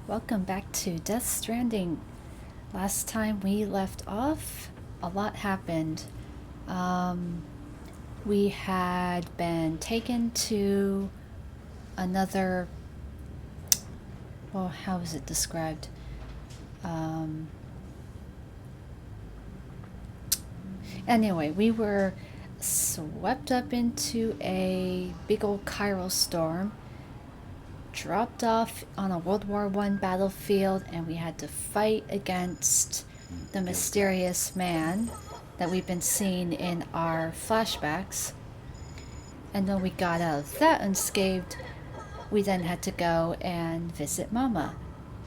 Welcome back to Death Stranding. Last time we left off, a lot happened. We had been taken to another. Well, how is it described? Anyway, we were swept up into a big old chiral storm, dropped off on a World War One battlefield, and we had to fight against the mysterious man that we've been seeing in our flashbacks. And when we got out of that unscathed, we then had to go and visit Mama,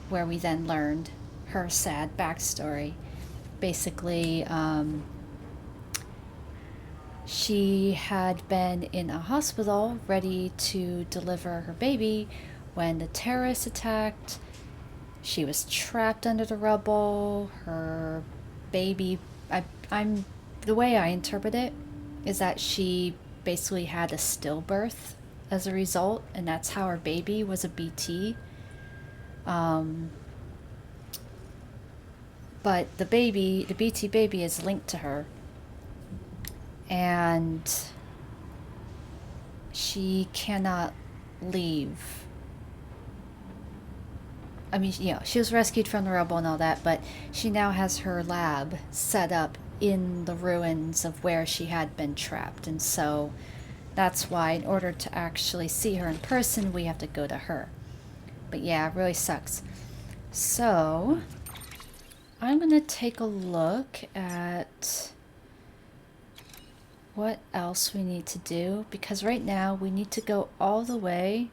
where we then learned her sad backstory. Basically, she had been in a hospital ready to deliver her baby when the terrorists attacked. She was trapped under the rubble. Her baby, the way I interpret it is that she basically had a stillbirth as a result, and that's how her baby was a BT. But the BT baby is linked to her, and she cannot leave. I mean, she was rescued from the rubble and all that, but she now has her lab set up in the ruins of where she had been trapped. And so that's why, in order to actually see her in person, we have to go to her. But yeah, it really sucks. So I'm going to take a look at what else we need to do, because right now we need to go all the way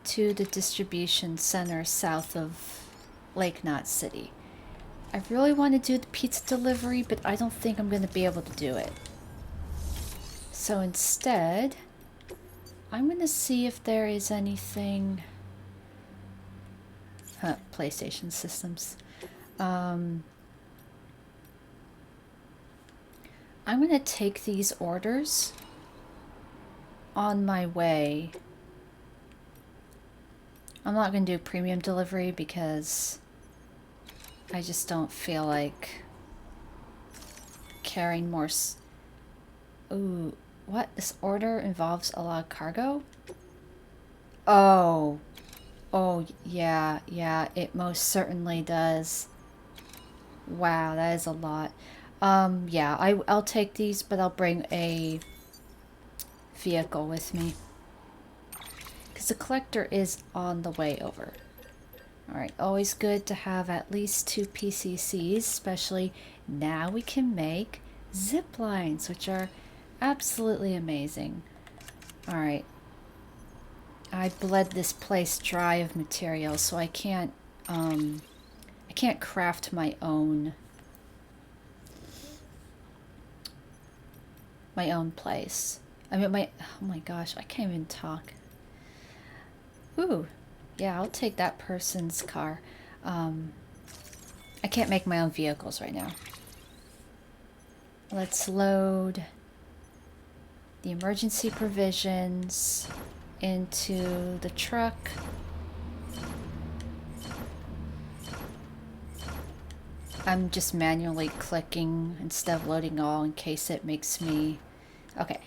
to the distribution center south of Lake Knot City. I really want to do the pizza delivery, but I don't think I'm going to be able to do it. So instead, I'm going to see if there is anything... PlayStation systems. I'm going to take these orders on my way. I'm not going to do premium delivery because I just don't feel like carrying more. Ooh, what? This order involves a lot of cargo? Oh, yeah, it most certainly does. Wow, that is a lot. Yeah, I'll take these, but I'll bring a vehicle with me, because the collector is on the way over. Alright, always good to have at least 2 PCCs, especially now we can make zip lines, which are absolutely amazing. Alright, I bled this place dry of materials, so I can't craft my own place. I mean, oh my gosh, I can't even talk. Ooh, yeah, I'll take that person's car. I can't make my own vehicles right now. Let's load the emergency provisions into the truck. I'm just manually clicking instead of loading all in case it makes me... Okay,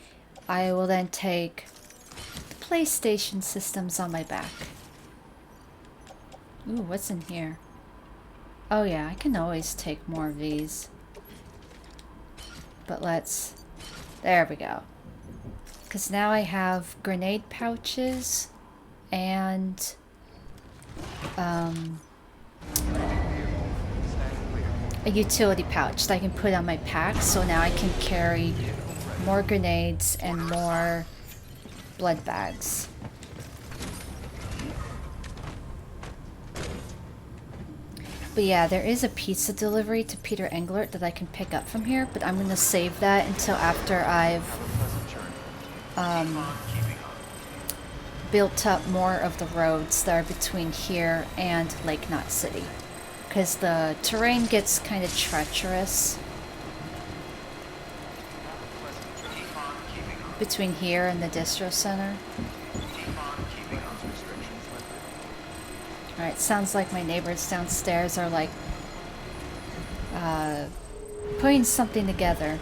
I will then take the PlayStation systems on my back. Ooh, what's in here? Oh yeah, I can always take more of these. But let's... There we go. Because now I have grenade pouches and... a utility pouch that I can put on my pack, so now I can carry more grenades and more blood bags. But yeah, there is a pizza delivery to Peter Englert that I can pick up from here, but I'm going to save that until after I've built up more of the roads that are between here and Lake Knot City, because the terrain gets kind of treacherous between here and the distro center. Alright, sounds like my neighbors downstairs are like putting something together.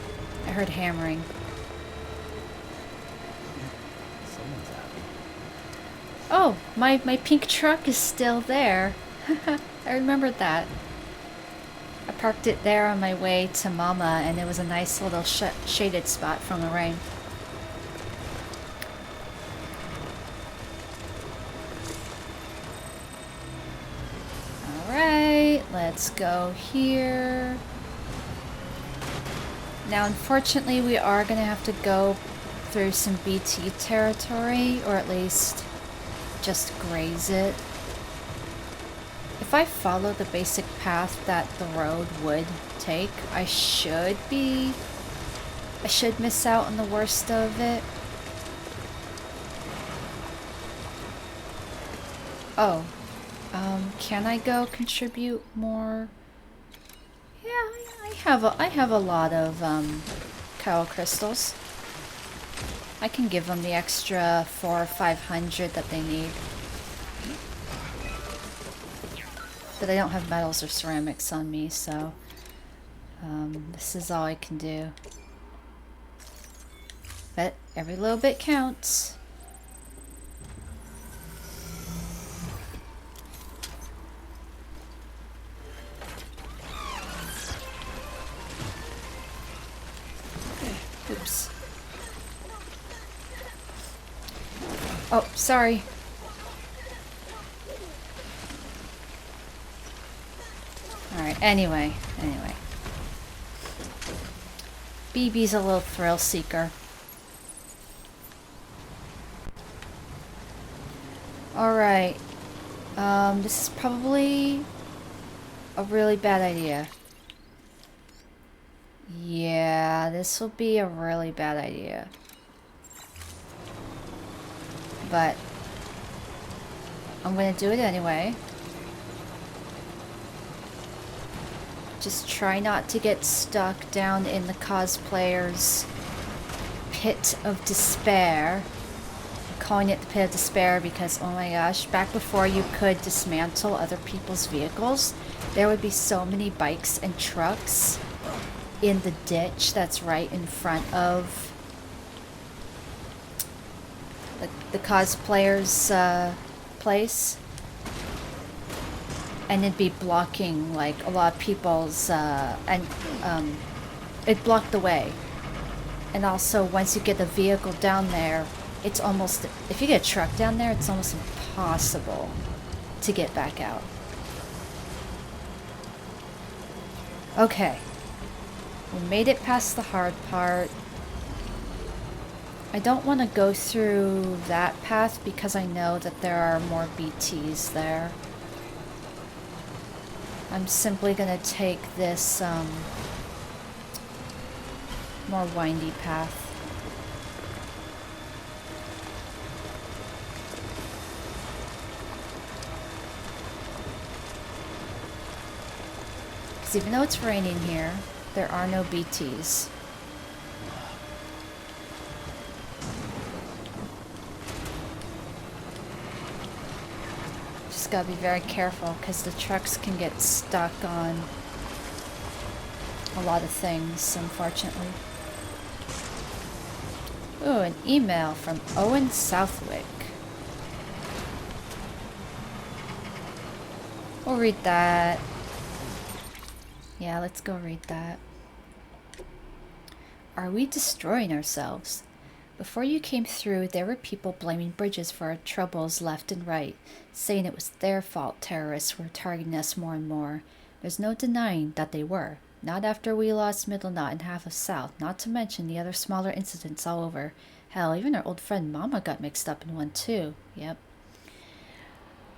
I heard hammering. Someone's happy. Oh, my pink truck is still there. I remembered that. I parked it there on my way to Mama, and it was a nice little shaded spot from the rain. Alright, let's go here. Now, unfortunately, we are going to have to go through some BT territory, or at least just graze it. If I follow the basic path that the road would take, I should miss out on the worst of it. Oh, can I go contribute more? Yeah, I have a lot of coral crystals. I can give them the extra 400 or 500 that they need. But I don't have metals or ceramics on me, so this is all I can do. But every little bit counts. Oops. Oh, sorry. Alright, anyway. BB's a little thrill seeker. Alright. This is probably a really bad idea. Yeah, this will be a really bad idea. But I'm gonna do it anyway. Just try not to get stuck down in the cosplayer's pit of despair. I'm calling it the pit of despair because, oh my gosh, back before you could dismantle other people's vehicles, there would be so many bikes and trucks in the ditch that's right in front of the cosplayer's place. And it'd be blocking like a lot of people's it blocked the way. And also once you get the vehicle down there, it's almost, if you get a truck down there, it's almost impossible to get back out. Okay, we made it past the hard part. I don't want to go through that path because I know that there are more BTs there. I'm simply gonna take this more windy path. Because even though it's raining here, there are no BTs. Gotta be very careful because the trucks can get stuck on a lot of things, unfortunately. Ooh, an email from Owen Southwick. We'll read that. Yeah, let's go read that. Are we destroying ourselves? Before you came through, there were people blaming bridges for our troubles left and right, saying it was their fault terrorists were targeting us more and more. There's no denying that they were. Not after we lost Middle Knot and half of South, not to mention the other smaller incidents all over. Hell, even our old friend Mama got mixed up in one too. Yep.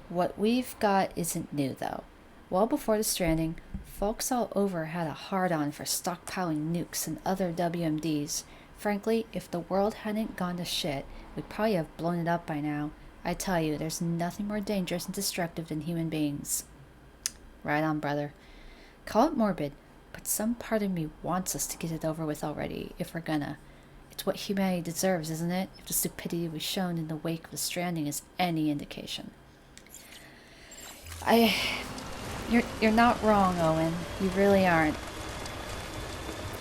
What we've got isn't new though. Well before the stranding, folks all over had a hard-on for stockpiling nukes and other WMDs. Frankly, if the world hadn't gone to shit, we'd probably have blown it up by now. I tell you, there's nothing more dangerous and destructive than human beings. Right on, brother. Call it morbid, but some part of me wants us to get it over with already, if we're gonna. It's what humanity deserves, isn't it? If the stupidity we've shown in the wake of the stranding is any indication. I... You're not wrong, Owen. You really aren't.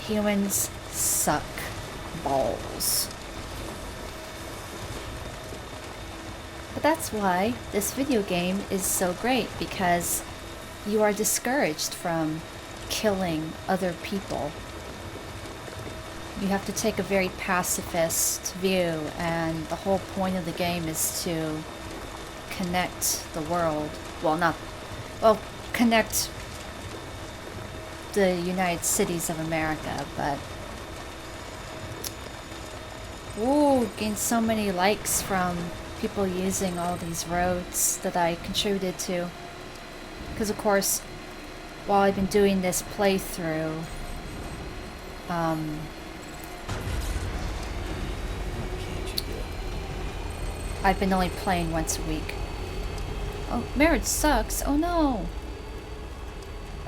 Humans suck balls. But that's why this video game is so great, because you are discouraged from killing other people. You have to take a very pacifist view, and the whole point of the game is to connect the world. Well, connect the United Cities of America, but... Ooh, gained so many likes from people using all these roads that I contributed to. Because of course, while I've been doing this playthrough, What can't you do? I've been only playing once a week. Oh, marriage sucks. Oh no.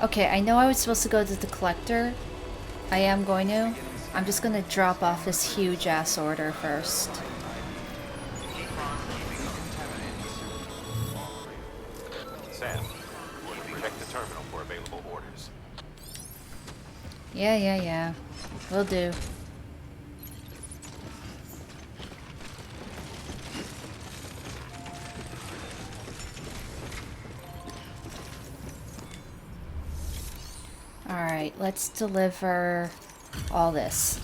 Okay, I know I was supposed to go to the collector. I am going to. I'm just going to drop off this huge ass order first. Sam, check the terminal for available orders. Yeah. Will do. Alright, let's deliver all this.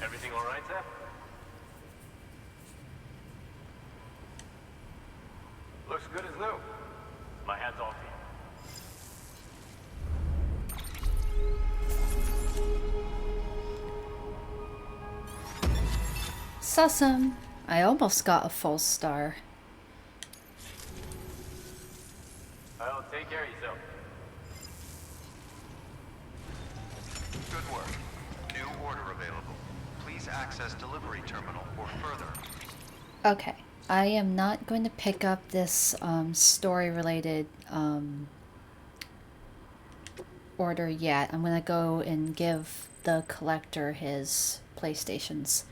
Everything all right, Sam? Looks good as new. My hat's off to you. Sussum! I almost got a full star. Well, take care of yourself. Good work. New order available. Please access delivery terminal for further. Okay, I am not going to pick up this story-related order yet. I'm going to go and give the collector his PlayStations.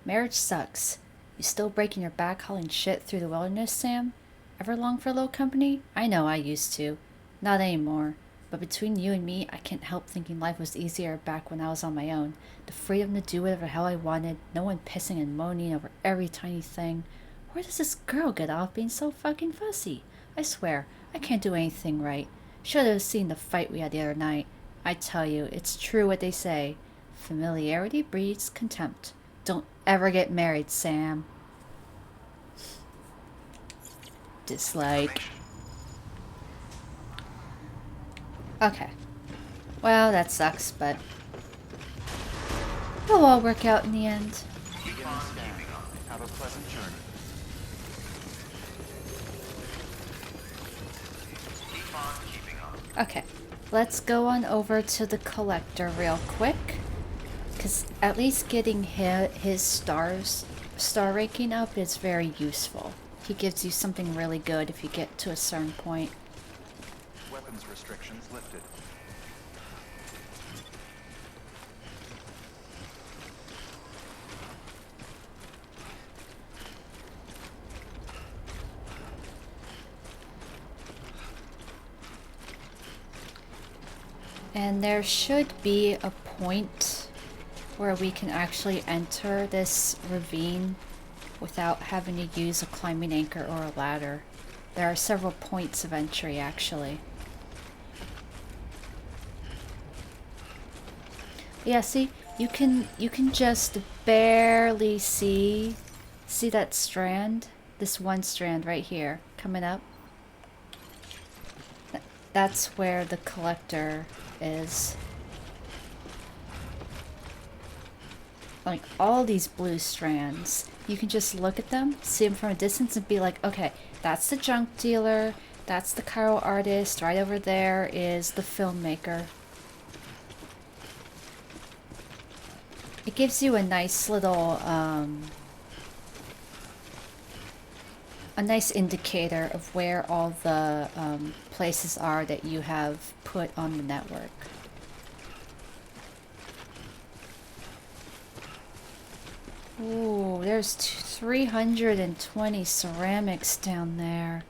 Marriage sucks. You still breaking your back hauling shit through the wilderness, Sam? Ever long for low company? I know I used to. Not anymore. But between you and me, I can't help thinking life was easier back when I was on my own. The freedom to do whatever the hell I wanted, no one pissing and moaning over every tiny thing. Where does this girl get off being so fucking fussy? I swear, I can't do anything right. Should have seen the fight we had the other night. I tell you, it's true what they say. Familiarity breeds contempt. Don't ever get married, Sam. Dislike. Okay. Well, that sucks, but it'll all work out in the end. Keep on keeping on. Have a pleasant journey. Keep on keeping on. Okay. Let's go on over to the collector real quick. Because at least getting his star ranking up is very useful. He gives you something really good if you get to a certain point. Weapons restrictions lifted. And there should be a point where we can actually enter this ravine without having to use a climbing anchor or a ladder. There are several points of entry, actually. Yeah, see, you can just barely see that strand, this one strand right here coming up. That's where the collector is. Like all these blue strands, you can just look at them, see them from a distance and be like, okay, that's the junk dealer, that's the Cairo artist, right over there is the filmmaker. It gives you a nice little, a nice indicator of where all the places are that you have put on the network. Ooh, there's 320 ceramics down there.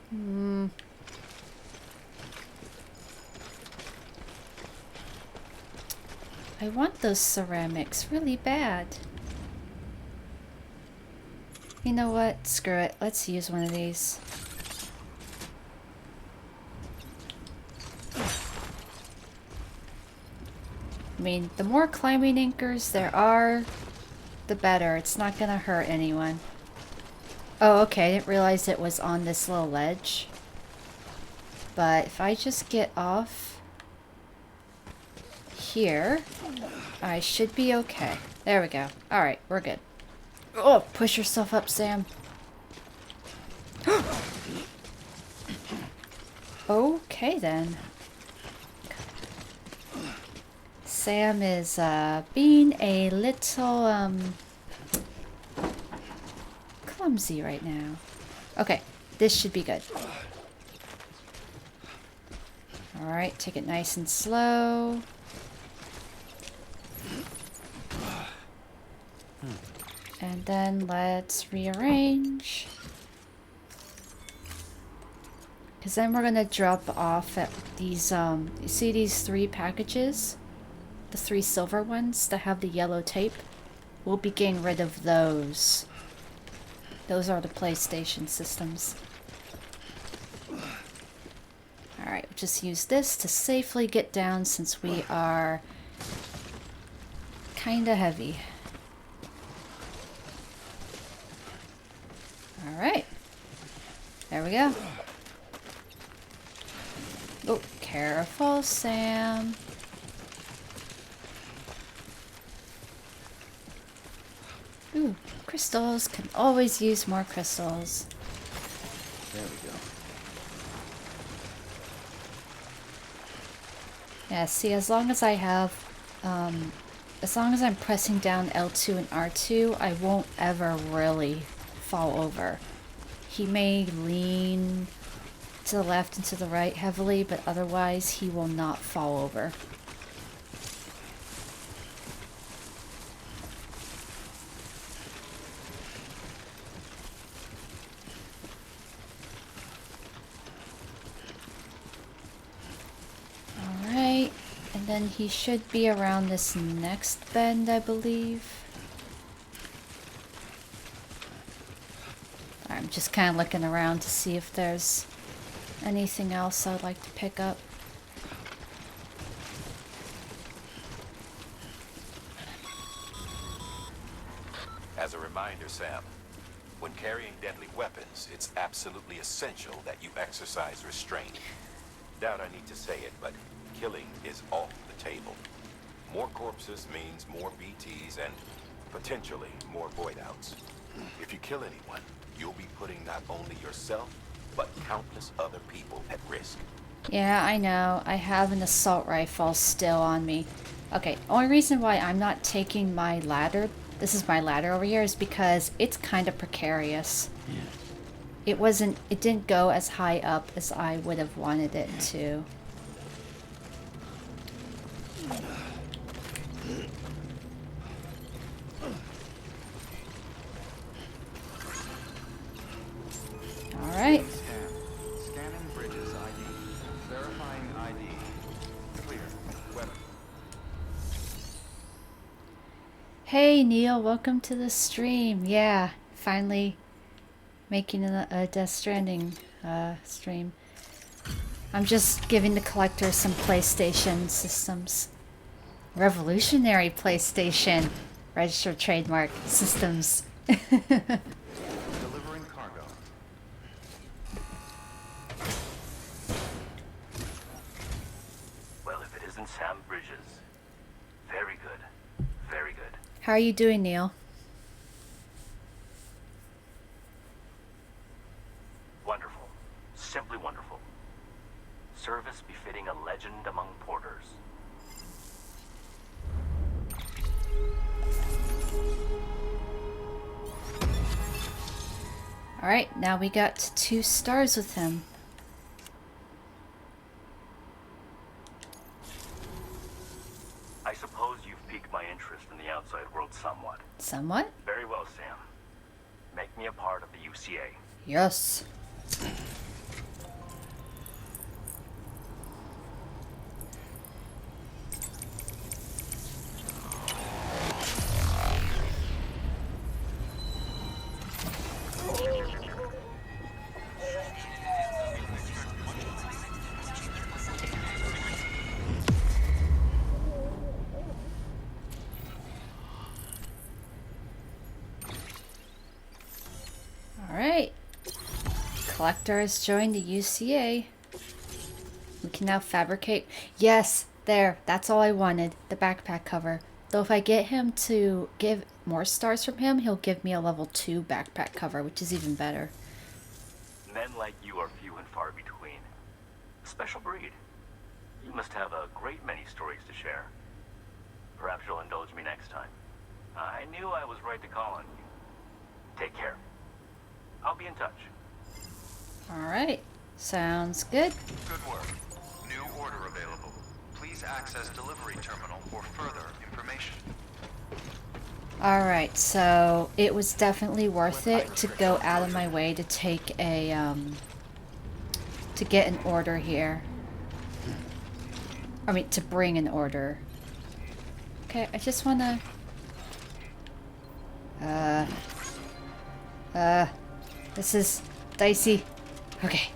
Hmm. I want those ceramics really bad. You know what? Screw it. Let's use one of these. I mean, the more climbing anchors there are, the better. It's not gonna hurt anyone. Oh, okay. I didn't realize it was on this little ledge. But if I just get off here, I should be okay. There we go. Alright, we're good. Oh, push yourself up, Sam. Okay, then. Sam is, being a little, clumsy right now. Okay, this should be good. Alright, take it nice and slow. And then let's rearrange. Because then we're going to drop off at these, you see these 3 packages? The 3 silver ones that have the yellow tape? We'll be getting rid of those. Those are the PlayStation systems. Alright, we'll just use this to safely get down since we are kinda heavy. Alright. There we go. Oh, careful, Sam. Ooh, crystals. Can always use more crystals. There we go. Yeah, see, as long as I have, as long as I'm pressing down L2 and R2, I won't ever really fall over. He may lean to the left and to the right heavily, but otherwise he will not fall over. Alright, and then he should be around this next bend, I believe. I'm just kind of looking around to see if there's anything else I'd like to pick up. As a reminder, Sam, when carrying deadly weapons, it's absolutely essential that you exercise restraint. Doubt I need to say it, but killing is off the table. More corpses means more BTs and potentially more void outs. If you kill anyone, you'll be putting not only yourself, but countless other people at risk. Yeah, I know. I have an assault rifle still on me. Okay, only reason why I'm not taking my ladder, this is my ladder over here, is because it's kind of precarious. Yeah. It didn't go as high up as I would have wanted it to. Alright. Scanning bridges ID. Verifying ID. Clear. Weather. Hey Neil, welcome to the stream. Yeah, finally making a Death Stranding stream. I'm just giving the collector some PlayStation systems. Revolutionary PlayStation registered trademark systems. Delivering cargo. Well, if it isn't Sam Bridges. Very good. Very good. How are you doing, Neil? Wonderful. Simply wonderful. Service befitting a legend among porters. Alright, now we got 2 stars with him. I suppose you've piqued my interest in the outside world somewhat. Somewhat? Very well, Sam. Make me a part of the UCA. Yes. Alright. Collector has joined the UCA. We can now fabricate. Yes, there. That's all I wanted. The backpack cover. Though if I get him to give more stars from him, he'll give me a level 2 backpack cover, which is even better. Men like you are few and far between. A special breed. You must have a great many stories to share. Perhaps you'll indulge me next time. I knew I was right to call on you. Take care. I'll be in touch. Alright. Sounds good. Good work. New order available. Please access delivery terminal for further information. Alright, so it was definitely worth it to go out of my way to take a, to get an order here. I mean, to bring an order. Okay, I just wanna... This is dicey. Okay.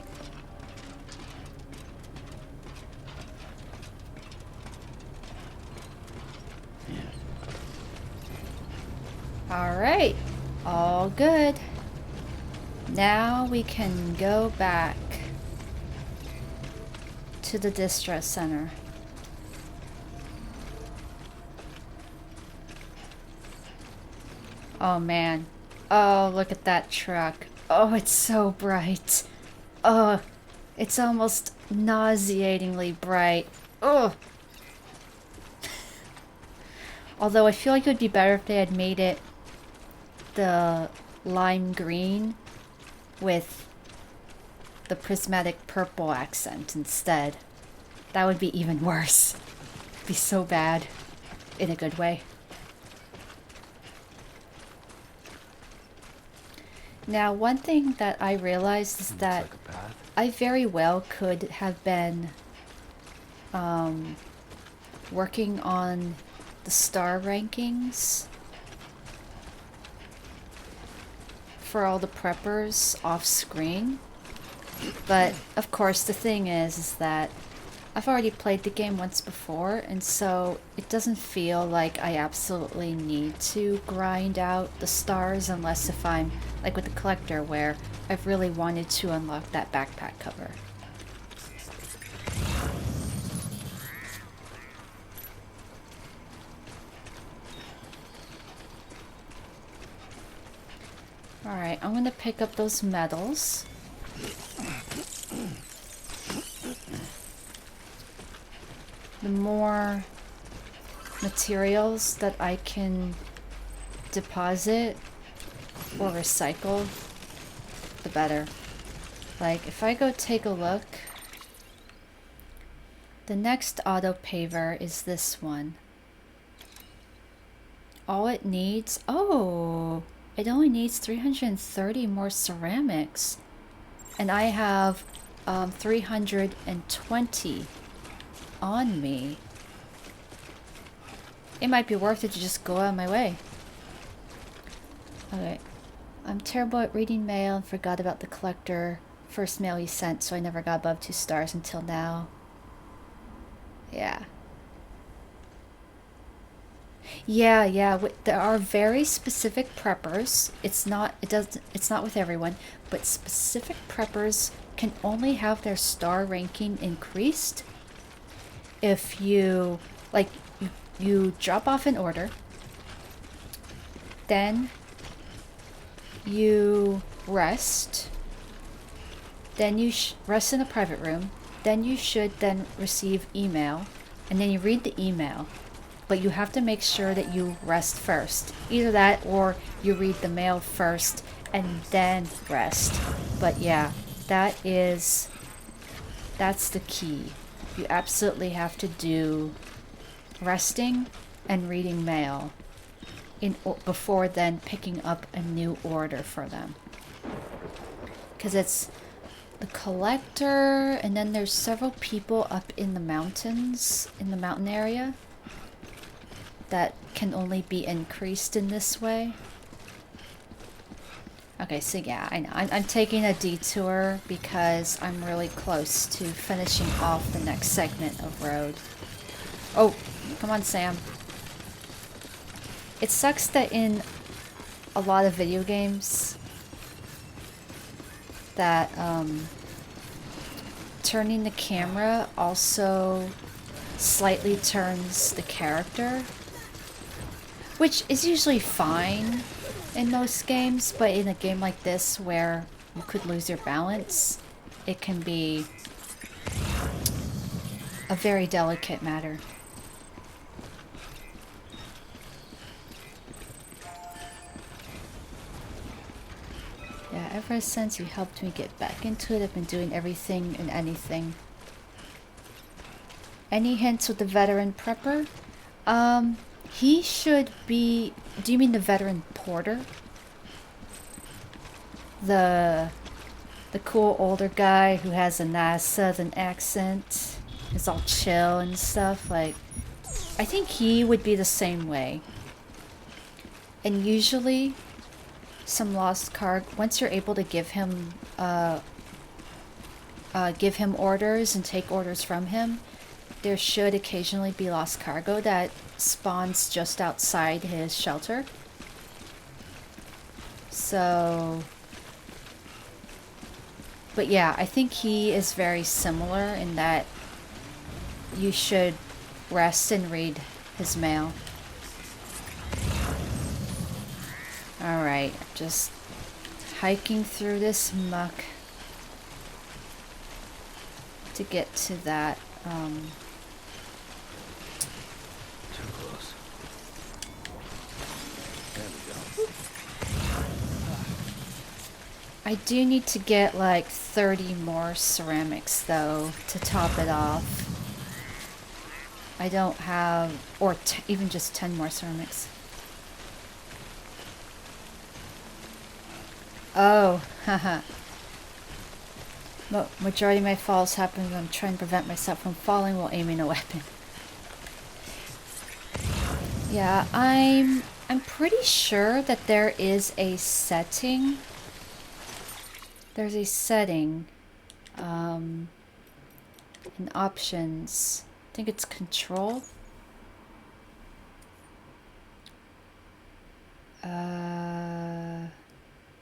Alright. All good. Now we can go back to the Distro Center. Oh man. Oh, look at that truck. Oh, it's so bright. Oh, it's almost nauseatingly bright. Oh. Although I feel like it would be better if they had made it the lime green with the prismatic purple accent instead. That would be even worse. It'd be so bad. In a good way. Now, one thing that I realized is that I very well could have been working on the star rankings for all the preppers off screen. But of course the thing is that I've already played the game once before, and so it doesn't feel like I absolutely need to grind out the stars unless if I'm like with the collector where I've really wanted to unlock that backpack cover. Alright, I'm gonna pick up those medals. The more materials that I can deposit or recycle, the better. Like, if I go take a look, the next auto paver is this one. All it needs, oh, it only needs 330 more ceramics. And I have 320 on me. It might be worth it to just go out of my way. Okay. I'm terrible at reading mail and forgot about the collector first mail he sent, so I never got above 2 stars until now. Yeah. Yeah, there are very specific preppers. It's not with everyone, but specific preppers can only have their star ranking increased if you you drop off an order, then you rest, then you rest in a private room, then you should then receive email, and then you read the email, but you have to make sure that you rest first. Either that or you read the mail first and then rest. But yeah, that's the key. You absolutely have to do resting and reading mail before then picking up a new order for them. Because it's the collector, and then there's several people up in the mountains, in the mountain area, that can only be increased in this way. Okay, so yeah, I know. I'm taking a detour because I'm really close to finishing off the next segment of road. Oh, come on, Sam. It sucks that in a lot of video games that turning the camera also slightly turns the character, which is usually fine in most games, but in a game like this where you could lose your balance, it can be a very delicate matter. Yeah, ever since you helped me get back into it, I've been doing everything and anything. Any hints with the veteran prepper? He should be... Do you mean the veteran porter? The cool older guy who has a nice southern accent. Is all chill and stuff. Like, I think he would be the same way. And usually, some lost cargo, once you're able to give him orders and take orders from him, there should occasionally be lost cargo that spawns just outside his shelter. So, but yeah, I think he is very similar in that you should rest and read his mail. Alright, just hiking through this muck to get to that, Too close. There we go. I do need to get like 30 more ceramics though to top it off. I don't have, or even just 10 more ceramics. Oh, haha. Majority of my falls happen when I'm trying to prevent myself from falling while aiming a weapon. Yeah, I'm pretty sure that there is a setting. There's a setting in options. I think it's control.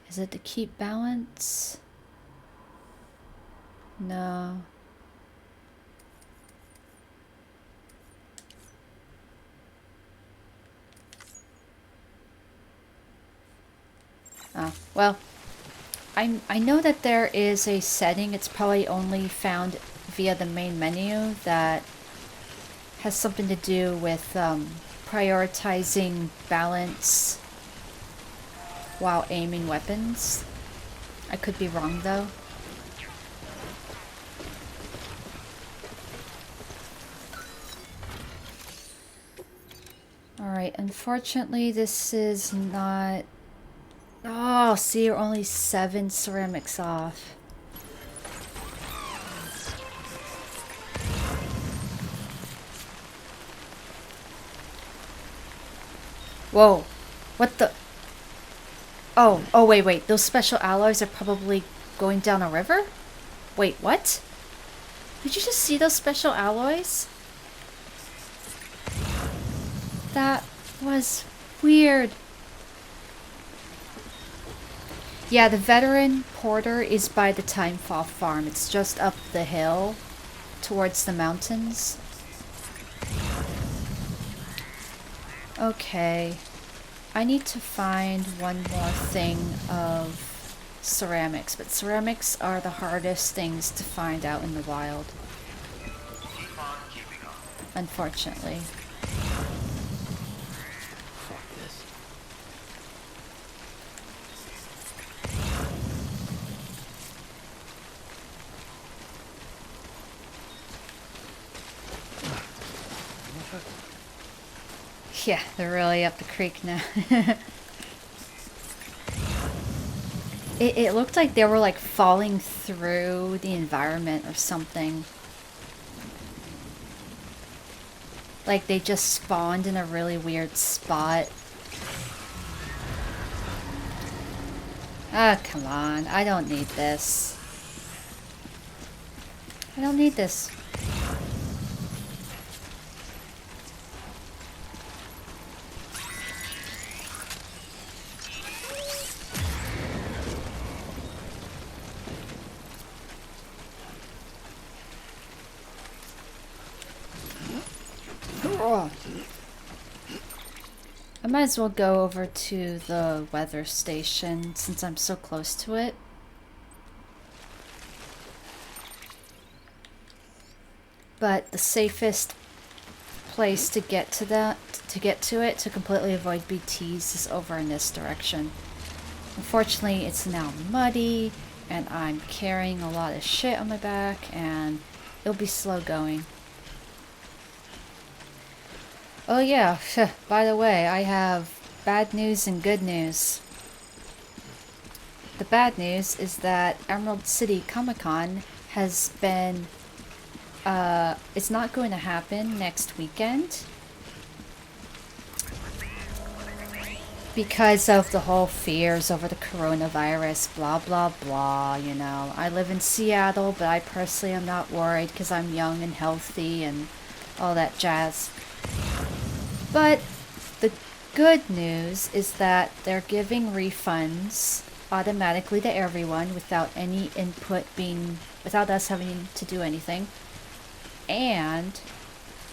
Is it to keep balance? No. Oh, well, I know that there is a setting. It's probably only found via the main menu that has something to do with prioritizing balance while aiming weapons. I could be wrong though. Alright, unfortunately this is not... Oh, see, you're only 7 ceramics off. Whoa, what the... Oh, wait. Those special alloys are probably going down a river? Wait, what? Did you just see those special alloys? That was weird. Yeah, the veteran porter is by the Timefall farm. It's just up the hill towards the mountains. Okay. I need to find one more thing of ceramics, but ceramics are the hardest things to find out in the wild. Keep on keeping on. Unfortunately. Fuck this. Yeah, they're really up the creek now. It looked like they were like falling through the environment or something. Like they just spawned in a really weird spot. Ah, come on. I don't need this. I don't need this. I might as well go over to the weather station since I'm so close to it. But the safest place to get to it to completely avoid BTs is over in this direction. Unfortunately, it's now muddy and I'm carrying a lot of shit on my back and it'll be slow going. Oh yeah, by the way, I have bad news and good news. The bad news is that Emerald City Comic-Con has been, it's not going to happen next weekend. Because of the whole fears over the coronavirus, blah blah blah, you know. I live in Seattle, but I personally am not worried because I'm young and healthy and all that jazz. But the good news is that they're giving refunds automatically to everyone without any input without us having to do anything. And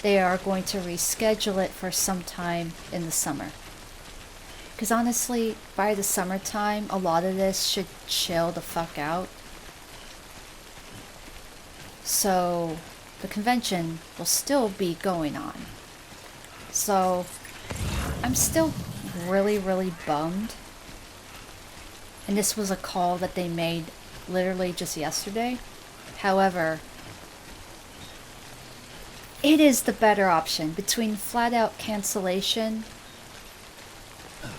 they are going to reschedule it for some time in the summer. Because honestly, by the summertime, a lot of this should chill the fuck out. So the convention will still be going on. So I'm still really, really bummed. And this was a call that they made literally just yesterday. However, it is the better option between flat out cancellation,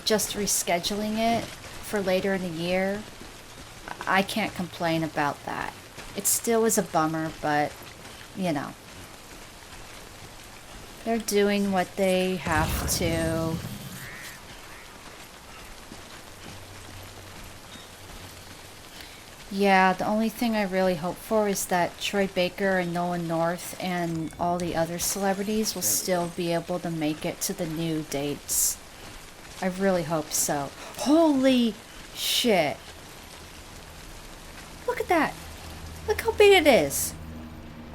just rescheduling it for later in the year. I can't complain about that. It still is a bummer, but you know. They're doing what they have to. Yeah, the only thing I really hope for is that Troy Baker and Nolan North and all the other celebrities will still be able to make it to the new dates. I really hope so. Holy shit. Look at that. Look how big it is.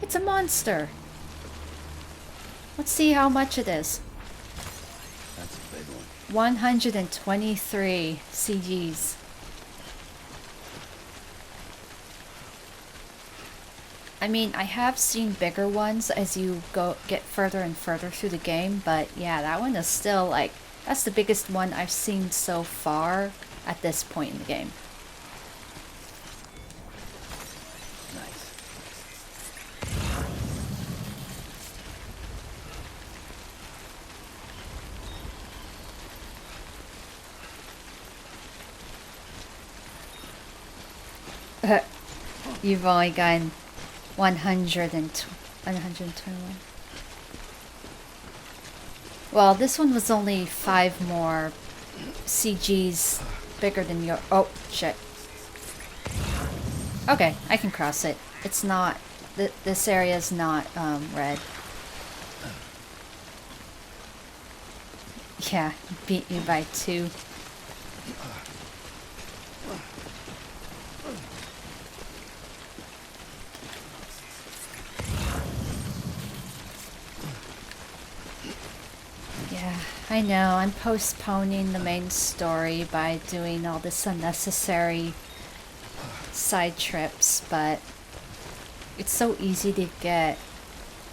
It's a monster. Let's see how much it is. That's a big one. 123 CGs. I mean, I have seen bigger ones as you get further and further through the game, but yeah, that one is still like, that's the biggest one I've seen so far at this point in the game. Nice. You've only gotten 121. Well, this one was only 5 more CGs bigger than your... Oh, shit. Okay, I can cross it. It's not... This area is not red. Yeah, beat you by 2. Yeah, I know. I'm postponing the main story by doing all this unnecessary side trips, but it's so easy to get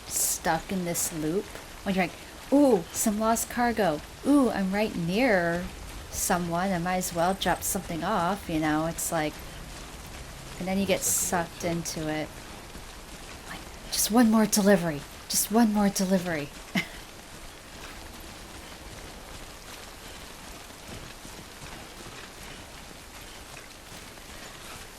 stuck in this loop when you're like, ooh, some lost cargo. Ooh, I'm right near someone. I might as well drop something off, you know? It's like, and then you get sucked into it. Like, just one more delivery. Just one more delivery.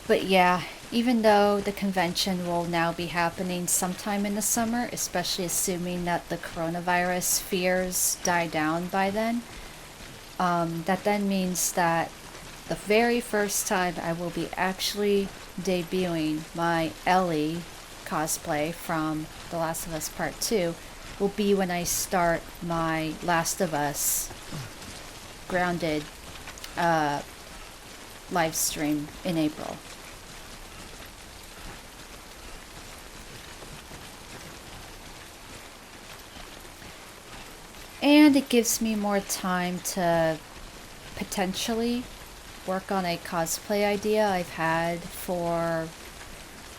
But yeah, even though the convention will now be happening sometime in the summer, especially assuming that the coronavirus fears die down by then, that then means that the very first time I will be actually debuting my Ellie cosplay from The Last of Us Part 2 will be when I start my Last of Us Grounded live stream in April. And it gives me more time to potentially work on a cosplay idea I've had for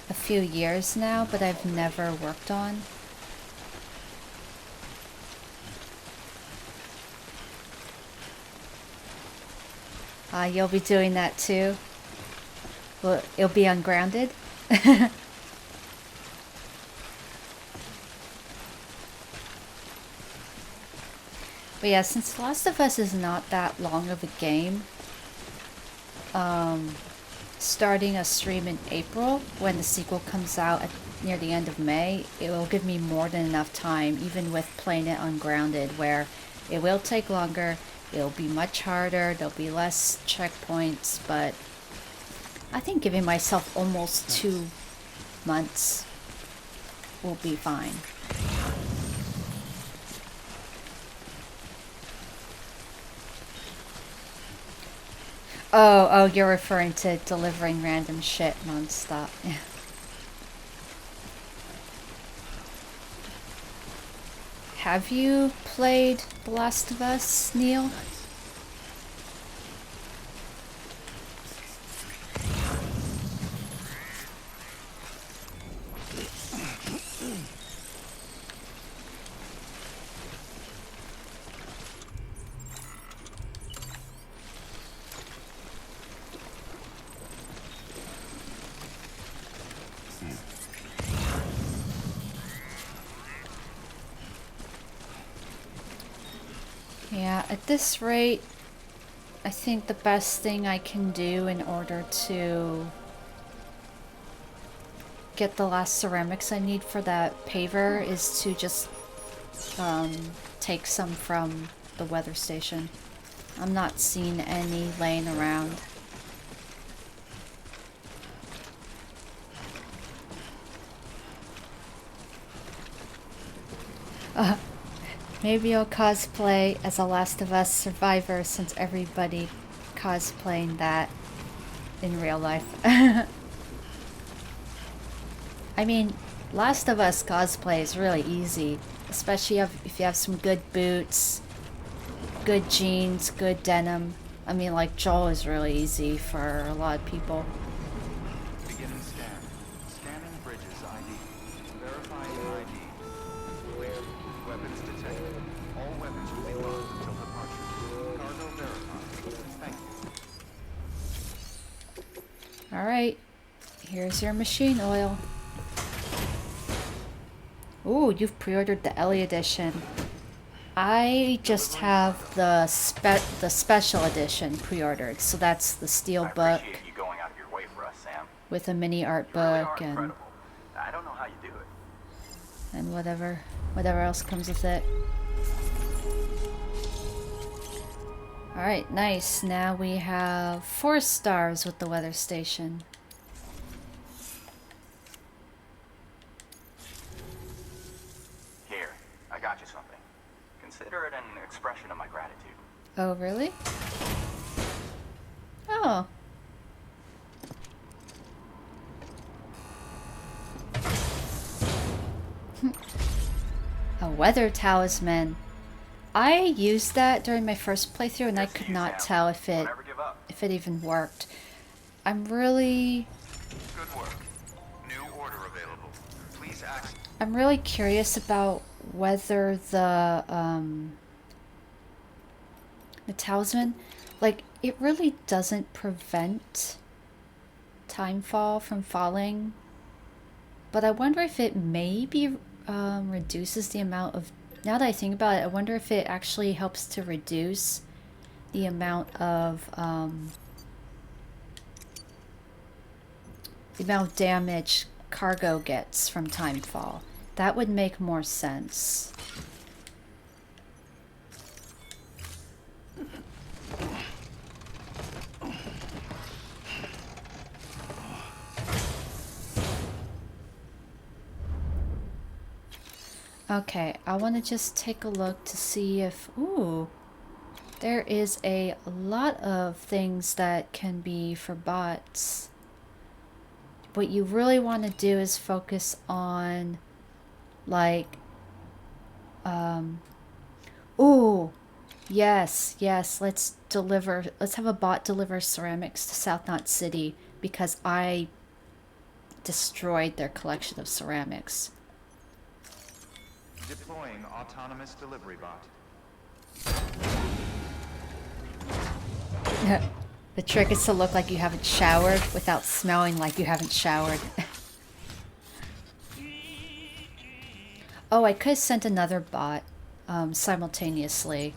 a few years now, but I've never worked on. You'll be doing that too? Well, it'll be ungrounded? But yeah, since Last of Us is not that long of a game, starting a stream in April when the sequel comes out near the end of May, it will give me more than enough time, even with playing it ungrounded, where it will take longer, it'll be much harder, there'll be less checkpoints, but I think giving myself almost 2 months will be fine. Oh, you're referring to delivering random shit nonstop. Yeah. Have you played The Last of Us, Neil? Yeah, at this rate, I think the best thing I can do in order to get the last ceramics I need for that paver is to just take some from the weather station. I'm not seeing any laying around. Maybe I'll cosplay as a Last of Us survivor since everybody cosplaying that in real life. I mean, Last of Us cosplay is really easy, especially if you have some good boots, good jeans, good denim. I mean, like, Joel is really easy for a lot of people. Beginning scan. Scanning bridges ID. Verifying ID. Clear. Weapons detected. All weapons will be locked until departure. Cargo verified. Thank you. Alright, here's your machine oil. Ooh, you've pre-ordered the Ellie edition. I just have the special edition pre-ordered, so that's the steel book appreciate you going out of your way for us, Sam. with a mini art You really book are and incredible. I don't know how you do it. whatever else comes with it. Alright, nice. Now we have 4 stars with the weather station. Here, I got you something. Consider it an expression of my gratitude. Oh, really? Oh. A weather talisman. I used that during my first playthrough and I could not tell if it even worked. I'm really Good work. New order available. Please access. I'm really curious about whether the talisman, like, it really doesn't prevent timefall from falling, but I wonder if it maybe reduces the amount of, now that I think about it, I wonder if it actually helps to reduce the amount of the amount of damage cargo gets from timefall. That would make more sense. Okay, I want to just take a look to see if... Ooh, there is a lot of things that can be for bots. What you really want to do is focus on, like... Ooh, yes, let's have a bot deliver ceramics to South Knot City because I destroyed their collection of ceramics. Deploying autonomous delivery bot. The trick is to look like you haven't showered without smelling like you haven't showered. Oh, I could have sent another bot simultaneously.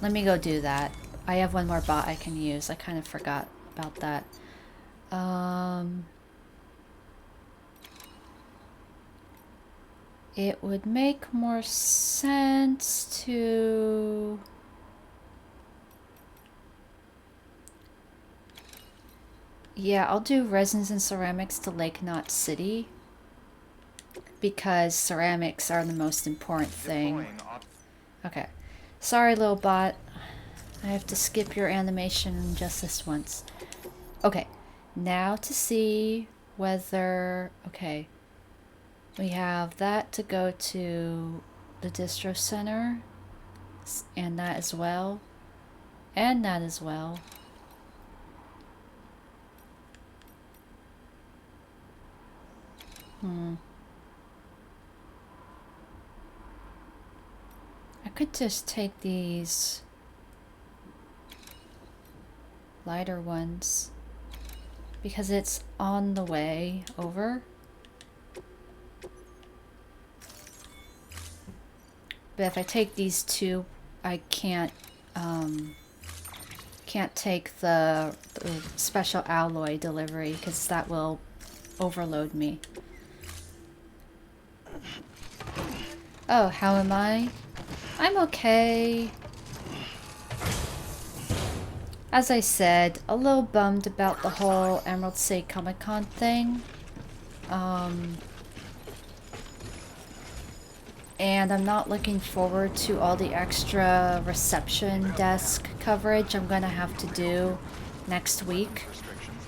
Let me go do that. I have one more bot I can use. I kind of forgot about that. It would make more sense to... Yeah, I'll do resins and ceramics to Lake Knot City because ceramics are the most important thing. Okay. Sorry, little bot. I have to skip your animation just this once. Okay. Now to see whether... Okay. We have that to go to the Distro Center. And that as well. And that as well. I could just take these lighter ones because it's on the way over. But if I take these two, I can't take the special alloy delivery because that will overload me. Oh, how am I? I'm okay. As I said, a little bummed about the whole Emerald City Comic Con thing. And I'm not looking forward to all the extra reception desk coverage I'm gonna have to do next week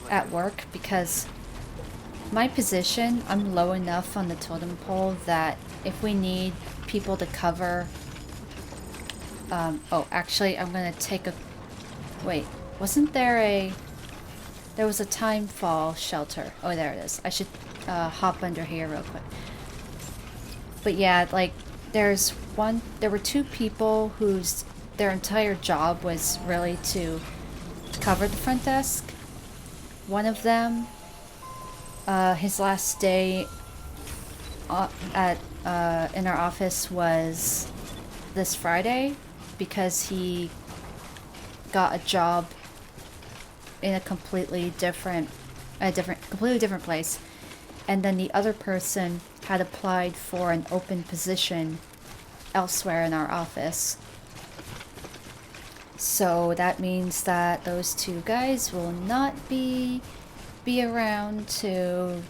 at work because my position, I'm low enough on the totem pole that if we need people to cover... oh, actually, I'm gonna take a... Wait, wasn't there a... There was a timefall shelter. Oh, there it is. I should hop under here real quick. But yeah, like, there were two people whose their entire job was really to cover the front desk. One of them, his last day in our office was this Friday because he got a job in a completely different place. And then the other person had applied for an open position elsewhere in our office. So that means that those two guys will not be around to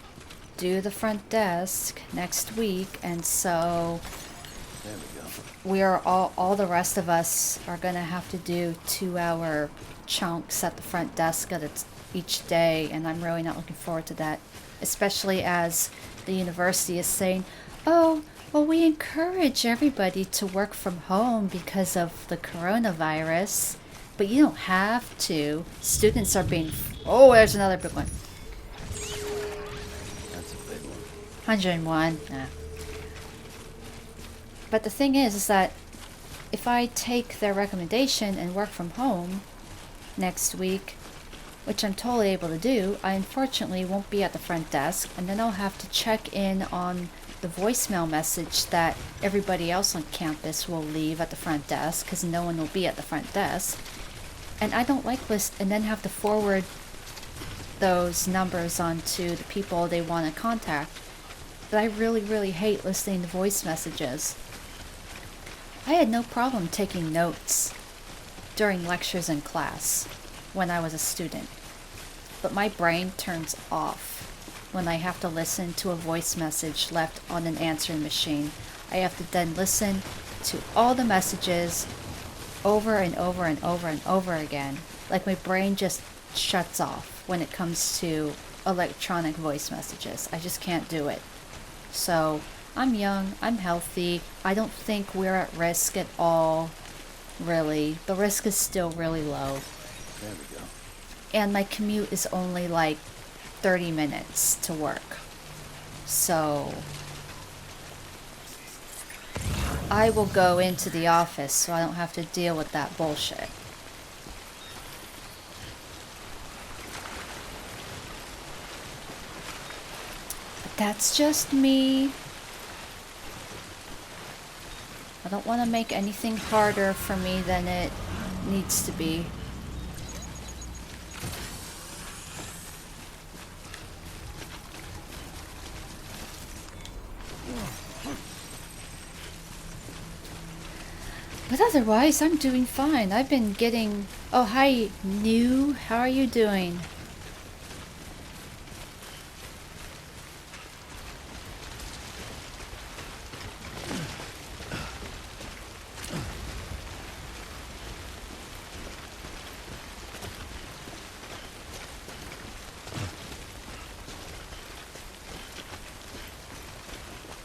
do the front desk next week, and so There we go. we are all the rest of us are gonna have to do 2-hour chunks at the front desk each day, and I'm really not looking forward to that. Especially as the university is saying, oh, well, we encourage everybody to work from home because of the coronavirus, but you don't have to. Students are being... Oh, there's another big one. That's a big one. 101. Nah. But the thing is that if I take their recommendation and work from home next week, which I'm totally able to do, I unfortunately won't be at the front desk, and then I'll have to check in on the voicemail message that everybody else on campus will leave at the front desk, because no one will be at the front desk. And I don't like this, and then have to forward those numbers onto the people they want to contact. But I really, really hate listening to voice messages. I had no problem taking notes during lectures in class when I was a student. But my brain turns off when I have to listen to a voice message left on an answering machine. I have to then listen to all the messages over and over and over and over again. Like my brain just shuts off when it comes to electronic voice messages. I just can't do it. So I'm young, I'm healthy, I don't think we're at risk at all, really. The risk is still really low. There we go. And my commute is only like 30 minutes to work. So I will go into the office so I don't have to deal with that bullshit. But that's just me. I don't want to make anything harder for me than it needs to be. But otherwise, I'm doing fine. I've been getting... Oh, hi, New. How are you doing?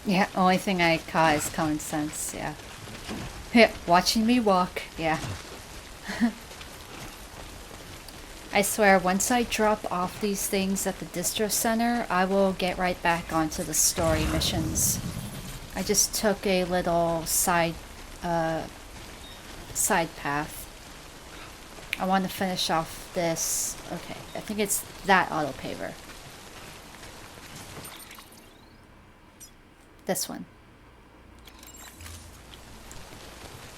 Yeah, only thing I caught is common sense, yeah. Yeah, watching me walk, yeah. I swear, once I drop off these things at the distro center, I will get right back onto the story missions. I just took a little side path. I want to finish off this. Okay, I think it's that autopaver. This one.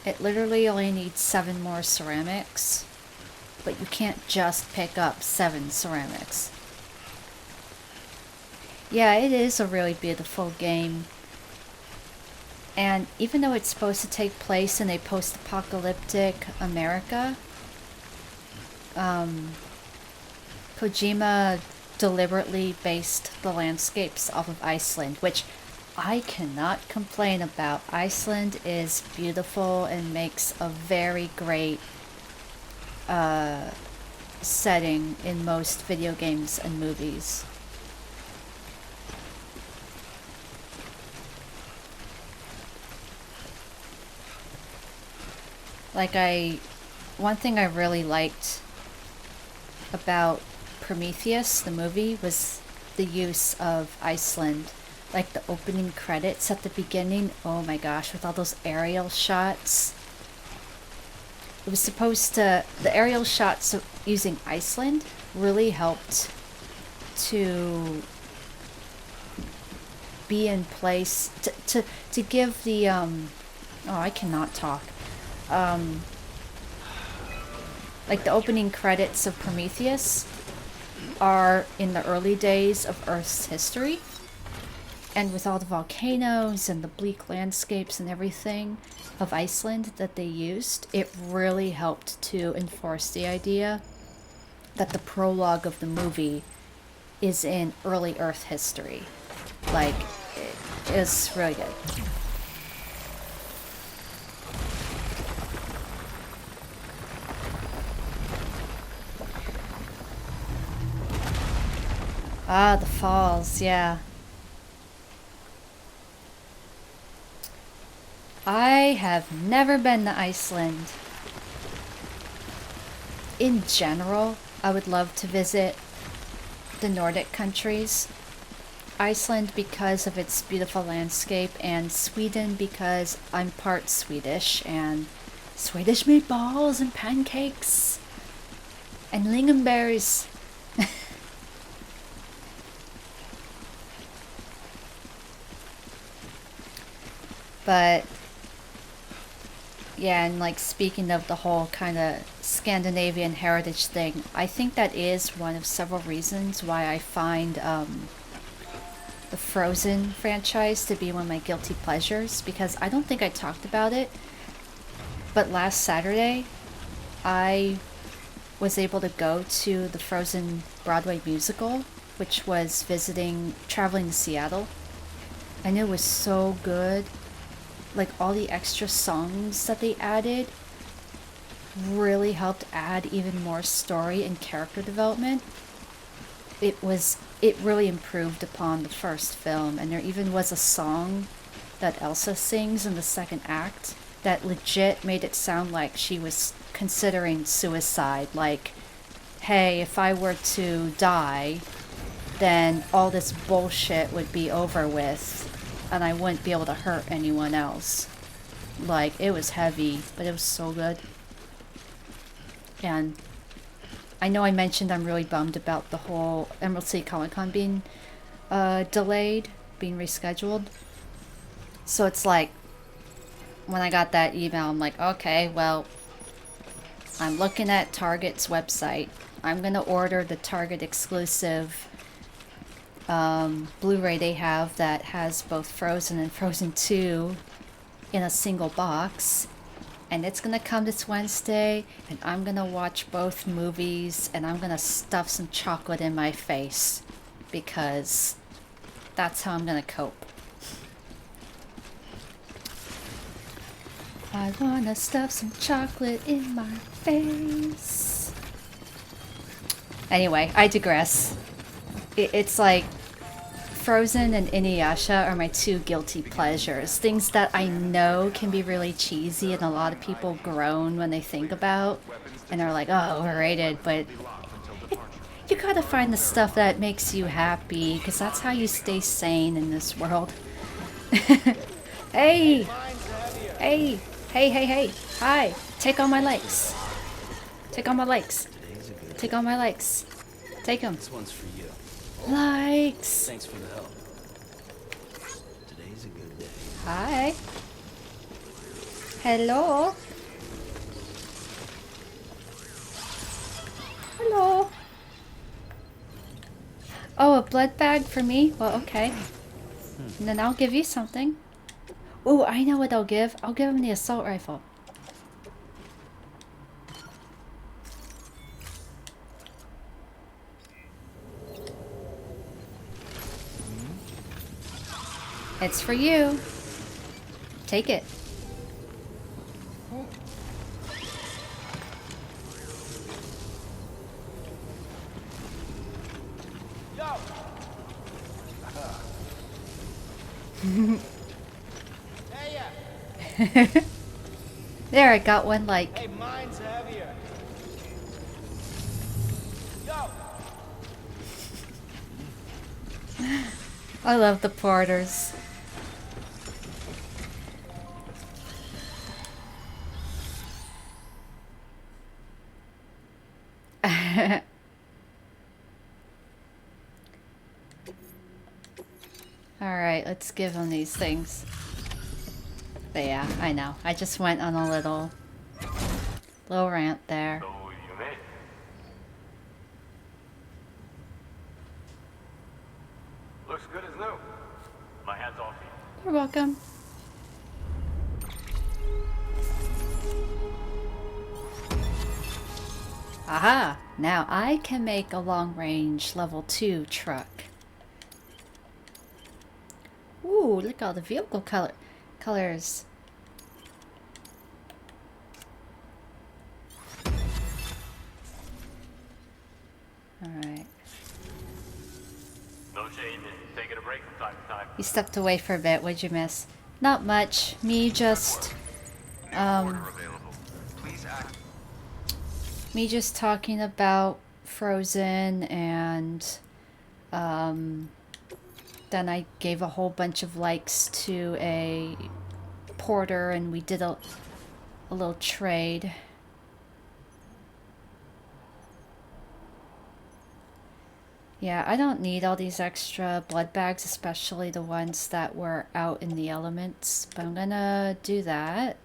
It literally only needs 7 more ceramics, but you can't just pick up 7 ceramics. Yeah, it is a really beautiful game. And even though it's supposed to take place in a post-apocalyptic America, Kojima deliberately based the landscapes off of Iceland, which I cannot complain about. Iceland is beautiful and makes a very great setting in most video games and movies. One thing I really liked about Prometheus, the movie, was the use of Iceland. Like the opening credits at the beginning, oh my gosh, with all those aerial shots. It was supposed to, the aerial shots using Iceland really helped to be in place, to give the, oh, I cannot talk. Like the opening credits of Prometheus are in the early days of Earth's history. And with all the volcanoes and the bleak landscapes and everything of Iceland that they used, it really helped to enforce the idea that the prologue of the movie is in early Earth history. Like, it is really good. Ah, the falls, yeah. I have never been to Iceland. In general, I would love to visit the Nordic countries. Iceland because of its beautiful landscape, and Sweden because I'm part Swedish, and Swedish meatballs and pancakes and lingonberries. But Yeah, and like speaking of the whole kind of Scandinavian heritage thing, I think that is one of several reasons why I find the Frozen franchise to be one of my guilty pleasures, because I don't think I talked about it, but last Saturday I was able to go to the Frozen Broadway musical, which was traveling to Seattle, and it was so good. Like, all the extra songs that they added really helped add even more story and character development. It really improved upon the first film, and there even was a song that Elsa sings in the second act that legit made it sound like she was considering suicide. Like, hey, if I were to die, then all this bullshit would be over with, and I wouldn't be able to hurt anyone else. Like, it was heavy, but it was so good. And I know I mentioned I'm really bummed about the whole Emerald City Comic Con being delayed, being rescheduled. So it's like, when I got that email, I'm like, okay, well, I'm looking at Target's website. I'm gonna order the Target exclusive Blu-ray they have that has both Frozen and Frozen 2 in a single box, and it's gonna come this Wednesday, and I'm gonna watch both movies, and I'm gonna stuff some chocolate in my face, because that's how I'm gonna cope. I wanna stuff some chocolate in my face. Anyway, I digress. It's like Frozen and Inuyasha are my two guilty pleasures. Things that I know can be really cheesy and a lot of people groan when they think about and are like, oh, overrated, but you gotta find the stuff that makes you happy, because that's how you stay sane in this world. Hey! Hey! Hey, hey, hey! Hi! Take on my legs! Take on my legs! Take on my legs! Take them! This one's for you. Likes! Thanks for the help. Today's a good day. Hi! Hello! Hello! Oh, a blood bag for me? Well, okay. And then I'll give you something. Ooh, I know what I'll give. I'll give him the assault rifle. It's for you. Take it. There, I got one like. Hey, mine's heavier. Yo. I love the porters. Alright, let's give them these things. But yeah, I know. I just went on a little rant there. So you made it. Looks good as new. My hat's off to you. You're welcome. Aha! Now I can make a long-range level 2 truck. Ooh, look at all the vehicle colors. Alright. No shame in taking a break from time to time. You stepped away for a bit. What'd you miss? Not much. Me just talking about Frozen, and then I gave a whole bunch of likes to a porter, and we did a little trade. Yeah, I don't need all these extra blood bags, especially the ones that were out in the elements, but I'm gonna do that.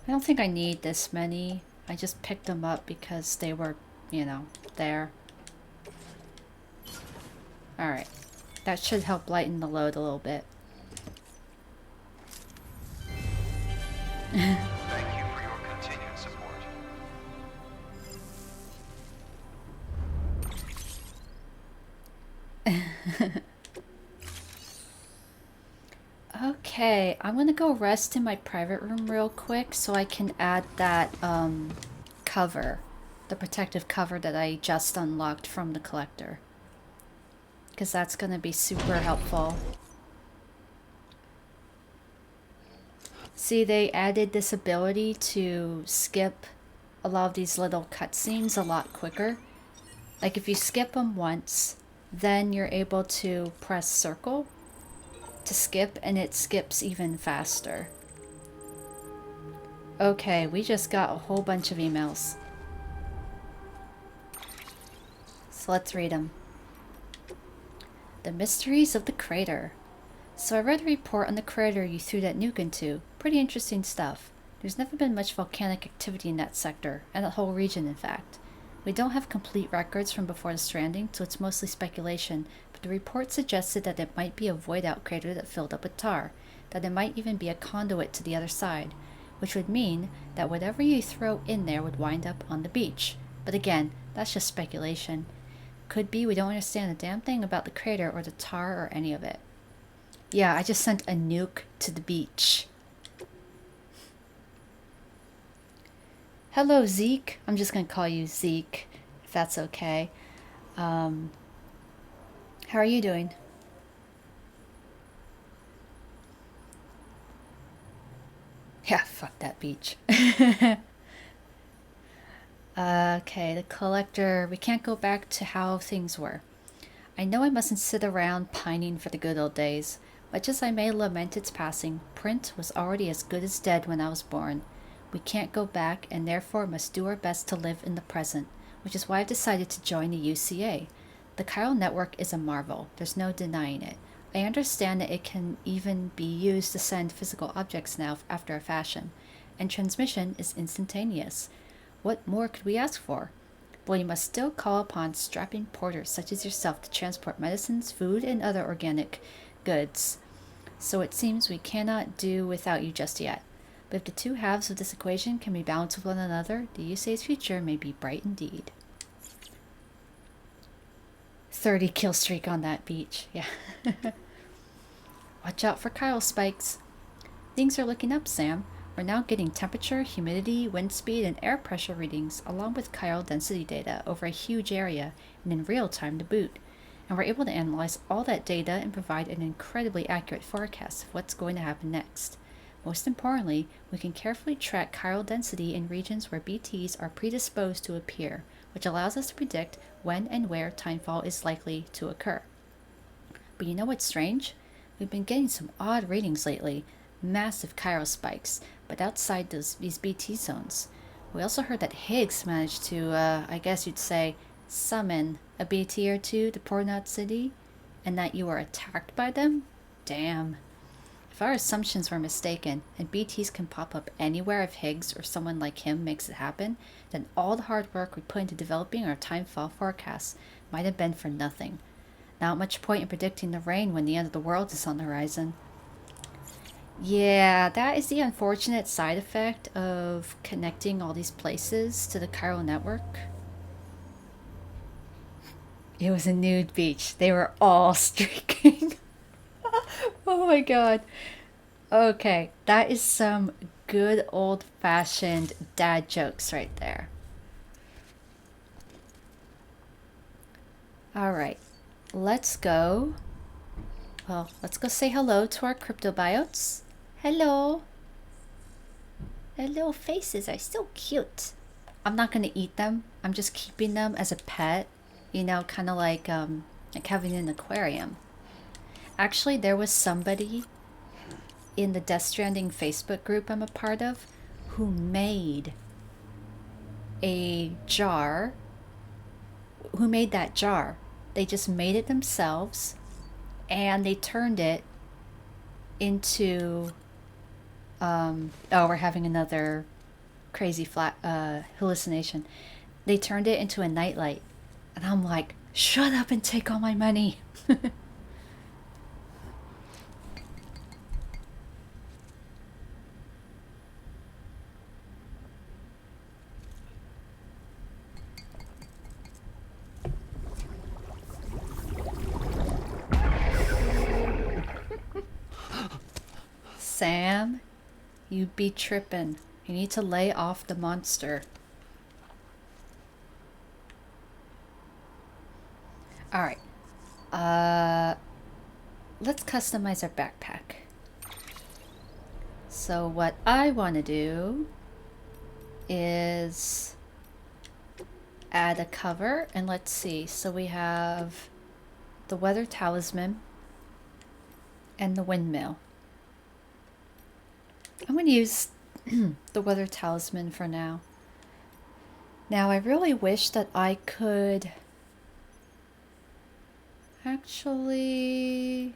I don't think I need this many. I just picked them up because they were, you know, there. Alright. That should help lighten the load a little bit. Thank you for your continued support. Okay, I'm gonna go rest in my private room real quick so I can add that cover. The protective cover that I just unlocked from the collector. Because that's gonna be super helpful. See, they added this ability to skip a lot of these little cutscenes a lot quicker. Like if you skip them once, then you're able to press circle to skip, and it skips even faster. Okay, we just got a whole bunch of emails. So let's read them. The mysteries of the crater. So I read a report on the crater you threw that nuke into. Pretty interesting stuff. There's never been much volcanic activity in that sector, and that whole region in fact. We don't have complete records from before the stranding, so it's mostly speculation, but the report suggested that it might be a void-out crater that filled up with tar, that it might even be a conduit to the other side, which would mean that whatever you throw in there would wind up on the beach. But again, that's just speculation. Could be we don't understand a damn thing about the crater or the tar or any of it. Yeah, I just sent a nuke to the beach. Hello, Zeke. I'm just going to call you Zeke, if that's okay. How are you doing? Yeah, fuck that beach. Okay, the collector. We can't go back to how things were. I know I mustn't sit around pining for the good old days. Much as I may lament its passing, print was already as good as dead when I was born. We can't go back, and therefore must do our best to live in the present, which is why I've decided to join the UCA. The chiral network is a marvel, there's no denying it. I understand that it can even be used to send physical objects now after a fashion, and transmission is instantaneous. What more could we ask for? But we must still call upon strapping porters such as yourself to transport medicines, food, and other organic goods. So it seems we cannot do without you just yet. But if the two halves of this equation can be balanced with one another, the USA's future may be bright indeed. 30 kill streak on that beach. Yeah. Watch out for chiral spikes. Things are looking up, Sam. We're now getting temperature, humidity, wind speed, and air pressure readings, along with chiral density data over a huge area and in real time to boot. And we're able to analyze all that data and provide an incredibly accurate forecast of what's going to happen next. Most importantly, we can carefully track chiral density in regions where BTs are predisposed to appear, which allows us to predict when and where timefall is likely to occur. But you know what's strange? We've been getting some odd readings lately, massive chiral spikes, but outside these BT zones. We also heard that Higgs managed to, I guess you'd say, summon a BT or two to Portnot City, and that you were attacked by them? Damn. If our assumptions were mistaken, and BTs can pop up anywhere if Higgs or someone like him makes it happen, then all the hard work we put into developing our timefall forecasts might have been for nothing. Not much point in predicting the rain when the end of the world is on the horizon. Yeah, that is the unfortunate side effect of connecting all these places to the chiral network. It was a nude beach. They were all streaking. Oh my god. Okay, that is some good old-fashioned dad jokes right there. Alright, let's go. Well, let's go say hello to our cryptobiotes. Hello. Their little faces are so cute. I'm not going to eat them. I'm just keeping them as a pet. You know, kind of like having an aquarium. Actually, there was somebody in the Death Stranding Facebook group I'm a part of who made a jar. Who made that jar? They just made it themselves, and they turned it into... oh, we're having another crazy hallucination. They turned it into a nightlight. And I'm like, shut up and take all my money. Sam, you be trippin'. You need to lay off the monster. Alright. Let's customize our backpack. So what I want to do is add a cover, and let's see. So we have the weather talisman and the windmill. I'm going to use the weather talisman for now. Now I really wish that I could actually...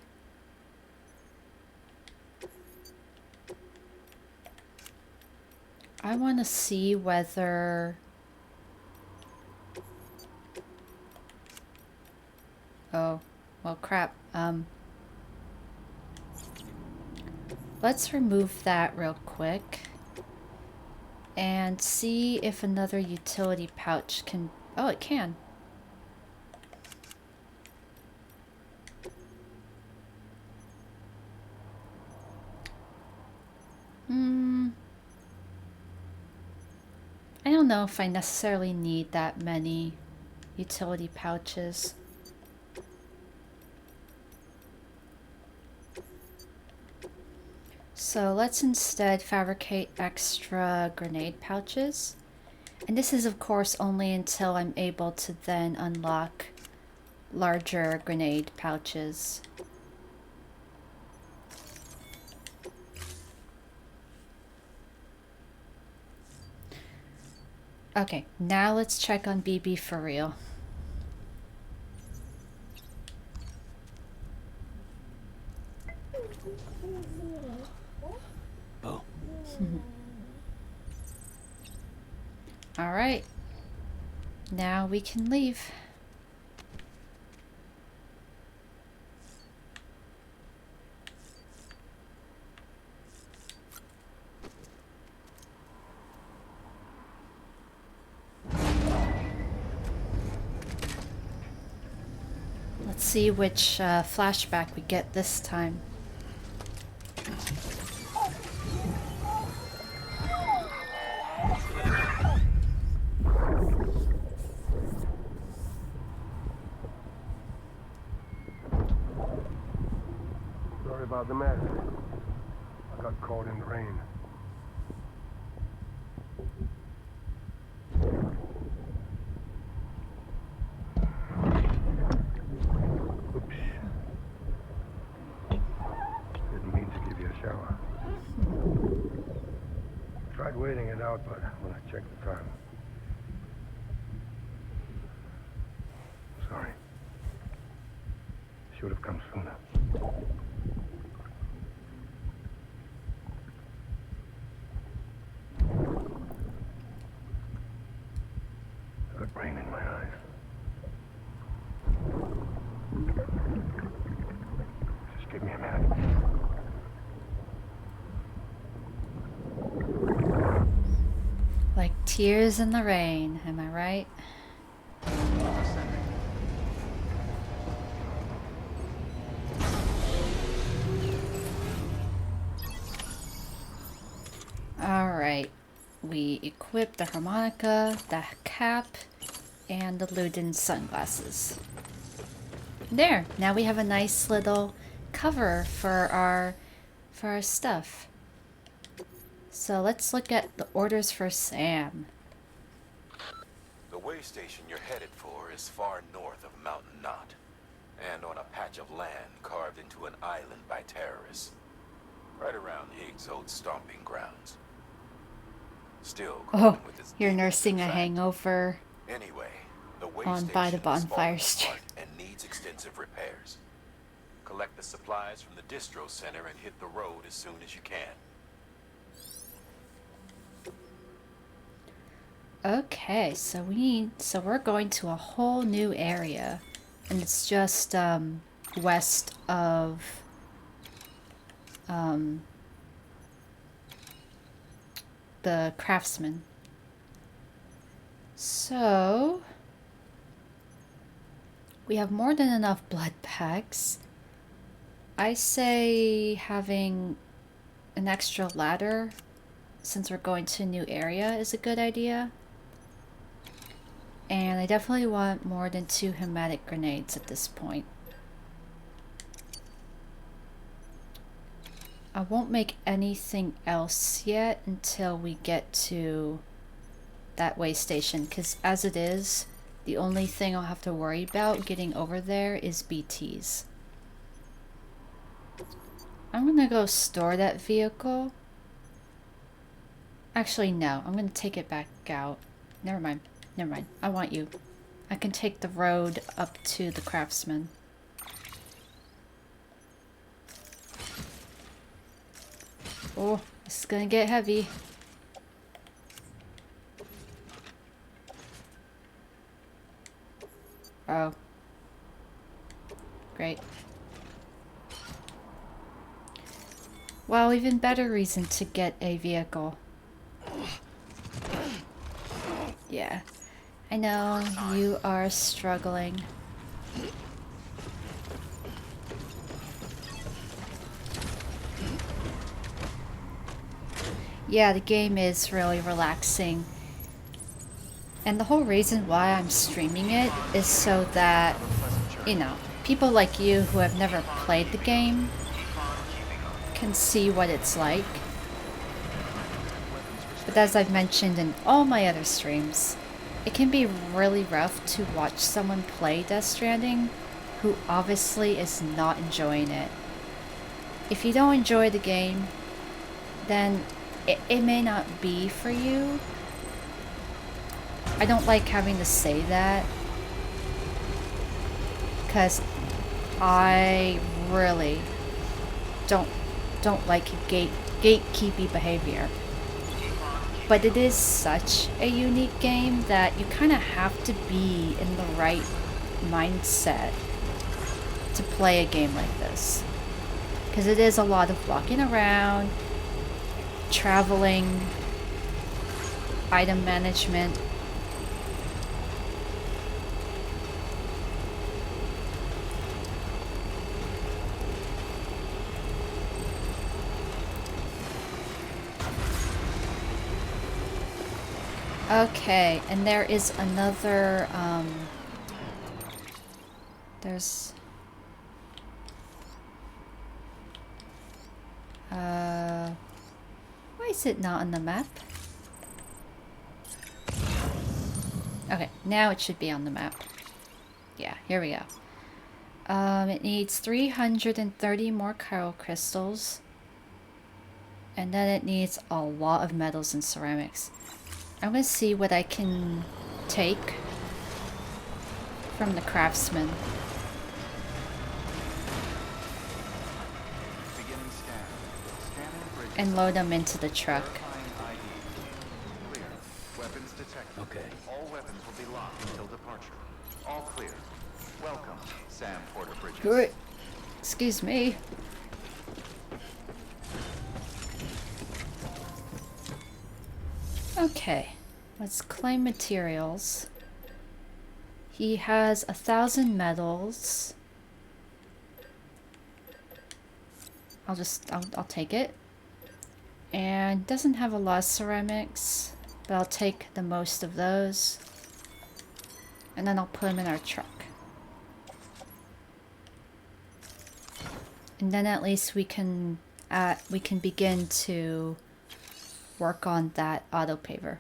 I want to see whether... Oh, well crap. Let's remove that real quick and see if another utility pouch can... Oh, it can. I don't know if I necessarily need that many utility pouches. So let's instead fabricate extra grenade pouches. And this is of course only until I'm able to then unlock larger grenade pouches. Okay, now let's check on BB for real. Oh. All right, now we can leave. Let's see which flashback we get this time. Sorry about the mess. I got caught in the rain. Oops. Didn't mean to give you a shower. Tried waiting it out, but when I checked the time. Sorry. Should have come sooner. I got rain in my eyes. Just give me a minute. Like tears in the rain, am I right? Alright, we equip the harmonica, the cap, and the Luden sunglasses. There, now we have a nice little cover for our stuff. So let's look at the orders for Sam. The way station you're headed for is far north of Mountain Knot, and on a patch of land carved into an island by terrorists, right around Higgs' old stomping grounds. Still Oh, with its you're demons, nursing in a fact. hangover Anyway, the way on by the station is bonfire falling street. apart and needs extensive repairs. Collect the supplies from the Distro Center and hit the road as soon as you can. Okay, so we're going to a whole new area, and it's just west of the craftsman. So we have more than enough blood packs. I say having an extra ladder, since we're going to a new area, is a good idea. And I definitely want more than 2 hematic grenades at this point. I won't make anything else yet until we get to that way station, because as it is, the only thing I'll have to worry about getting over there is BTs. I'm gonna go store that vehicle. Actually, no. I'm gonna take it back out. Never mind. Never mind. I want you. I can take the road up to the craftsman. Oh, this is gonna get heavy. Oh. Great. Well, even better reason to get a vehicle. Yeah. I know, you are struggling. Yeah, the game is really relaxing. And the whole reason why I'm streaming it is so that, you know, people like you who have never played the game can see what it's like. But as I've mentioned in all my other streams, it can be really rough to watch someone play Death Stranding who obviously is not enjoying it. If you don't enjoy the game, then it may not be for you. I don't like having to say that, because I really don't like gatekeepy behavior. But it is such a unique game that you kind of have to be in the right mindset to play a game like this. Because it is a lot of walking around, traveling, item management. Okay, and there is another, there's, why is it not on the map? Okay, now it should be on the map. Yeah, here we go. It needs 330 more chiral crystals, and then it needs a lot of metals and ceramics. I'm gonna see what I can take from the craftsman. And load them into the truck. Clear. Weapons detected. Okay. All weapons will be locked until departure. All clear. Welcome, Sam Porter Bridges. Good. Excuse me. Okay, let's claim materials. He has 1,000 metals. I'll take it. And doesn't have a lot of ceramics, but I'll take the most of those. And then I'll put them in our truck. And then at least we can begin to work on that auto paver.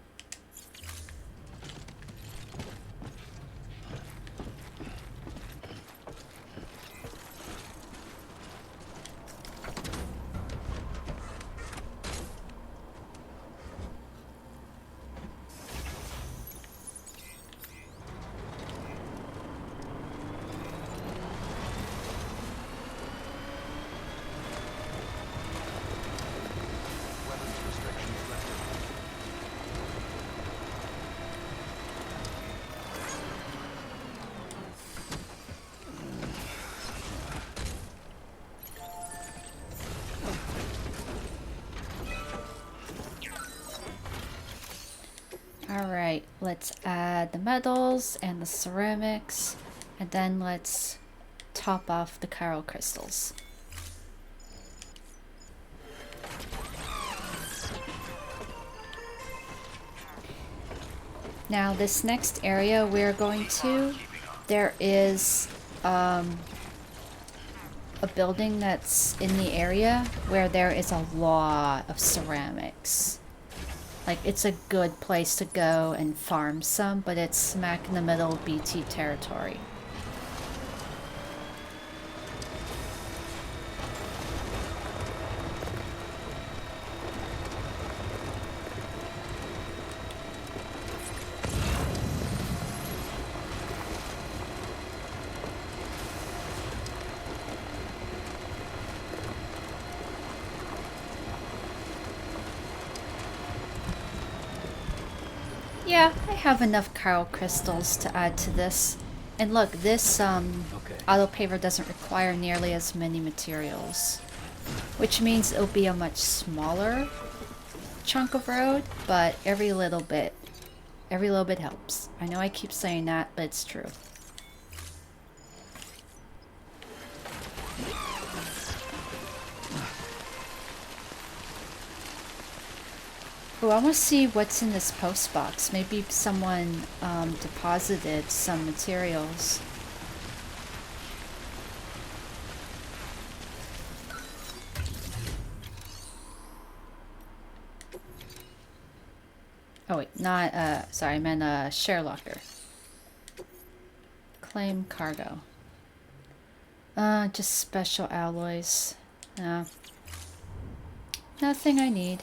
Alright, let's add the metals and the ceramics, and then let's top off the chiral crystals. Now this next area we're going to, there is a building that's in the area where there is a lot of ceramics. Like, it's a good place to go and farm some, but it's smack in the middle of BT territory. Yeah, I have enough chiral crystals to add to this. And look, this auto paver doesn't require nearly as many materials, which means it'll be a much smaller chunk of road, but every little bit helps. I know I keep saying that, but it's true. Oh, I want to see what's in this post box. Maybe someone deposited some materials. Oh wait, not, sorry, I meant a share locker. Claim cargo. Just special alloys. No. Nothing I need.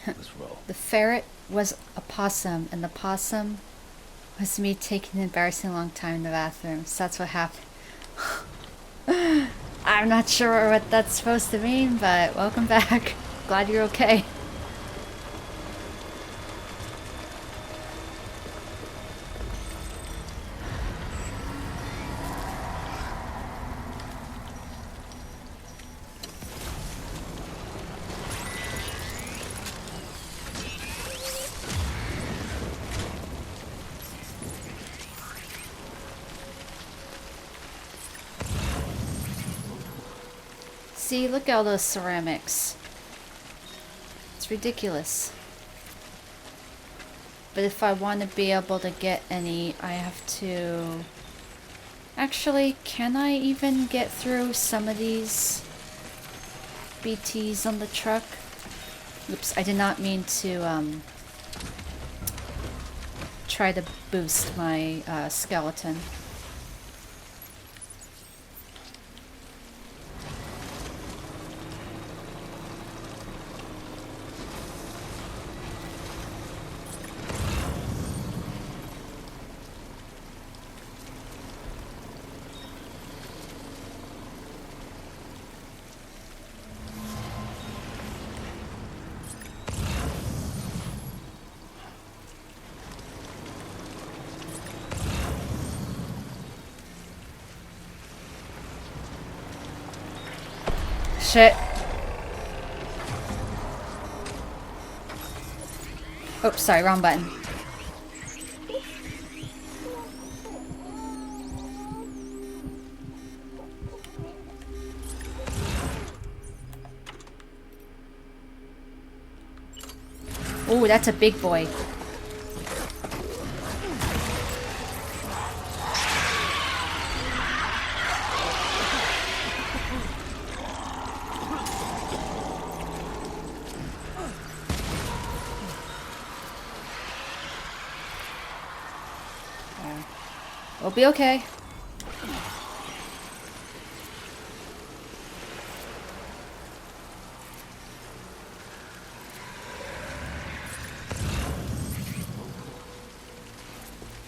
Let's roll. The ferret was a possum, and the possum was me taking an embarrassing long time in the bathroom. So that's what happened. I'm not sure what that's supposed to mean, but welcome back. Glad you're okay. See, look at all those ceramics. It's ridiculous. But if I want to be able to get any, I have to... Actually, can I even get through some of these BTs on the truck? Oops, I did not mean to try to boost my skeleton. Shit. Oh, sorry, wrong button. Ooh, that's a big boy. We'll be okay.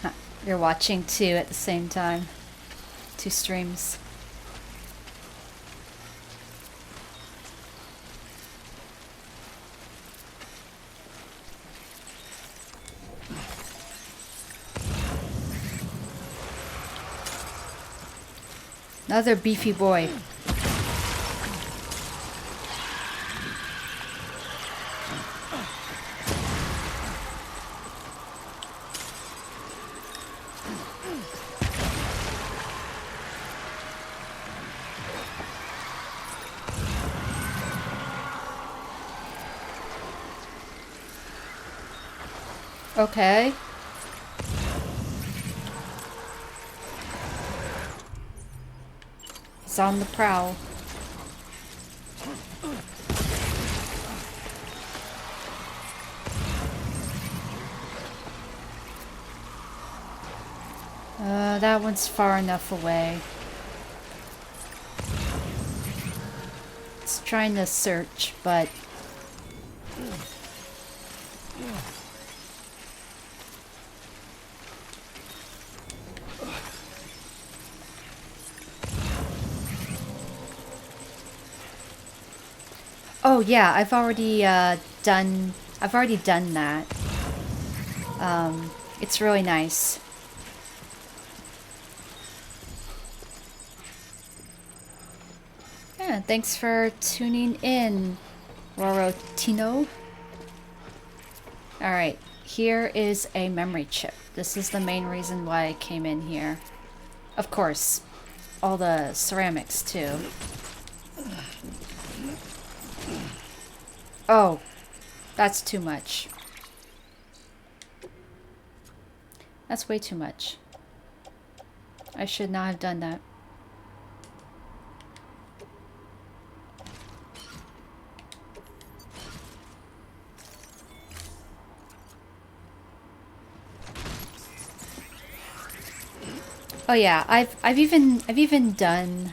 Huh. You're watching two at the same time. Two streams. Another beefy boy. Okay. He's on the prowl. That one's far enough away. It's trying to search, but... Oh yeah, I've already done that. It's really nice. Yeah, thanks for tuning in, Rorotino. Alright, here is a memory chip. This is the main reason why I came in here. Of course, all the ceramics too. Oh, that's too much. That's way too much. I should not have done that. Oh yeah, I've even done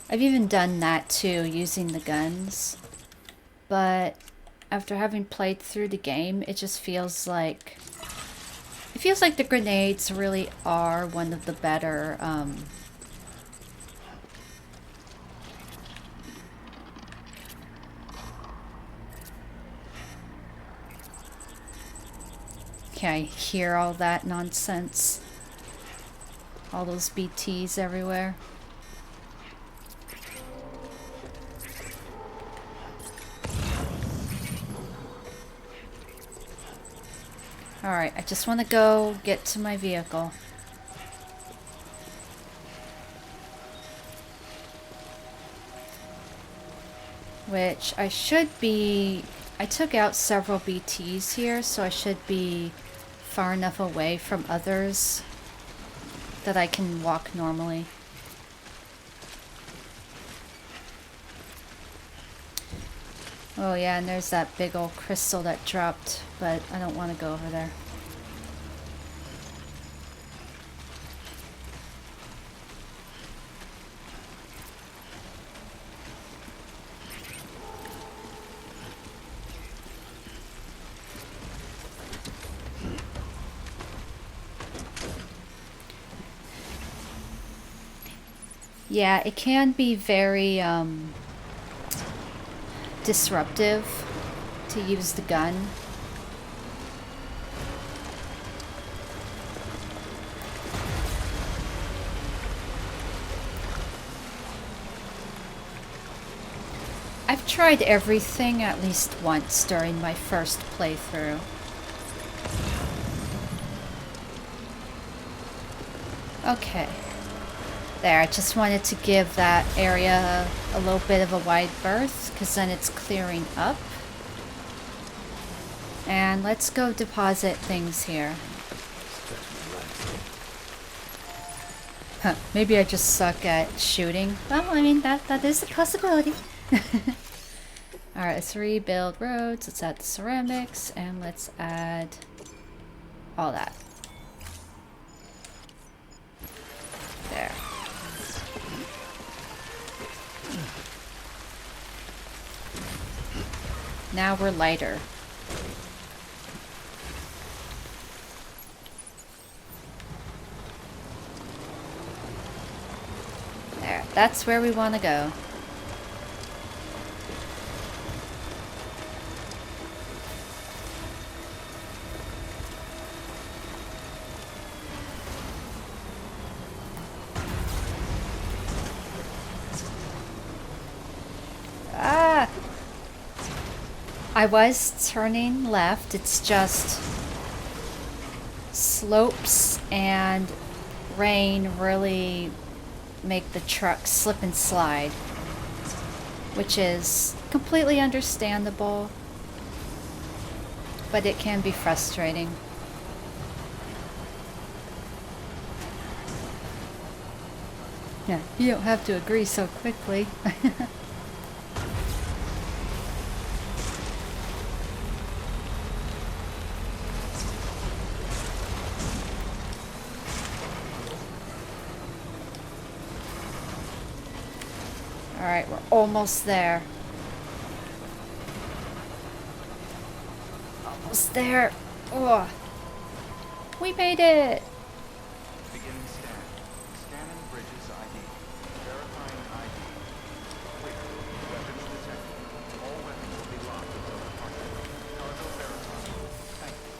I've even done that too, using the guns. But after having played through the game, it just feels like the grenades really are one of the better Can I hear all that nonsense? All those BTs everywhere. Alright, I just want to go get to my vehicle. Which I should be... I took out several BTs here, so I should be far enough away from others that I can walk normally. Oh yeah, and there's that big old crystal that dropped, but I don't want to go over there. Yeah, it can be very disruptive to use the gun. I've tried everything at least once during my first playthrough. Okay. There, I just wanted to give that area a little bit of a wide berth, because then it's clearing up. And let's go deposit things here. Huh, maybe I just suck at shooting. Well, I mean, that is a possibility. Alright, let's rebuild roads, let's add the ceramics, and let's add all that. There. Now we're lighter. There, that's where we want to go. I was turning left. It's just slopes and rain really make the truck slip and slide, which is completely understandable, but it can be frustrating. Yeah, you don't have to agree so quickly. Alright, we're almost there. Almost there. Oh, we made it! Beginning scan. Scanning bridges ID. Verifying ID. Clear. Weapons detected. All weapons will be locked until departure. Cargo verified. Thank you.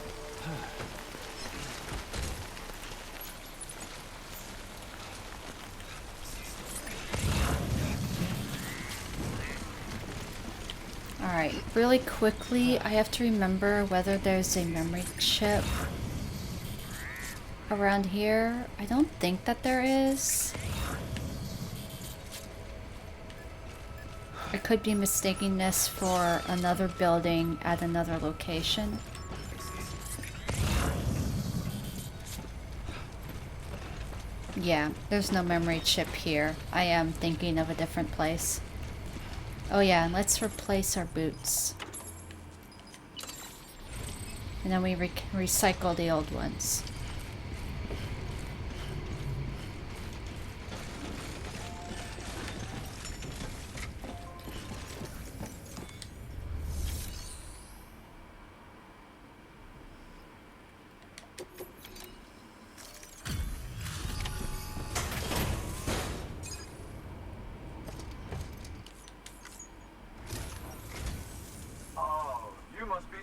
Alright, really quickly, I have to remember whether there's a memory chip around here. I don't think that there is. I could be mistaking this for another building at another location. Yeah, there's no memory chip here. I am thinking of a different place. Oh yeah, and let's replace our boots. And then we recycle the old ones.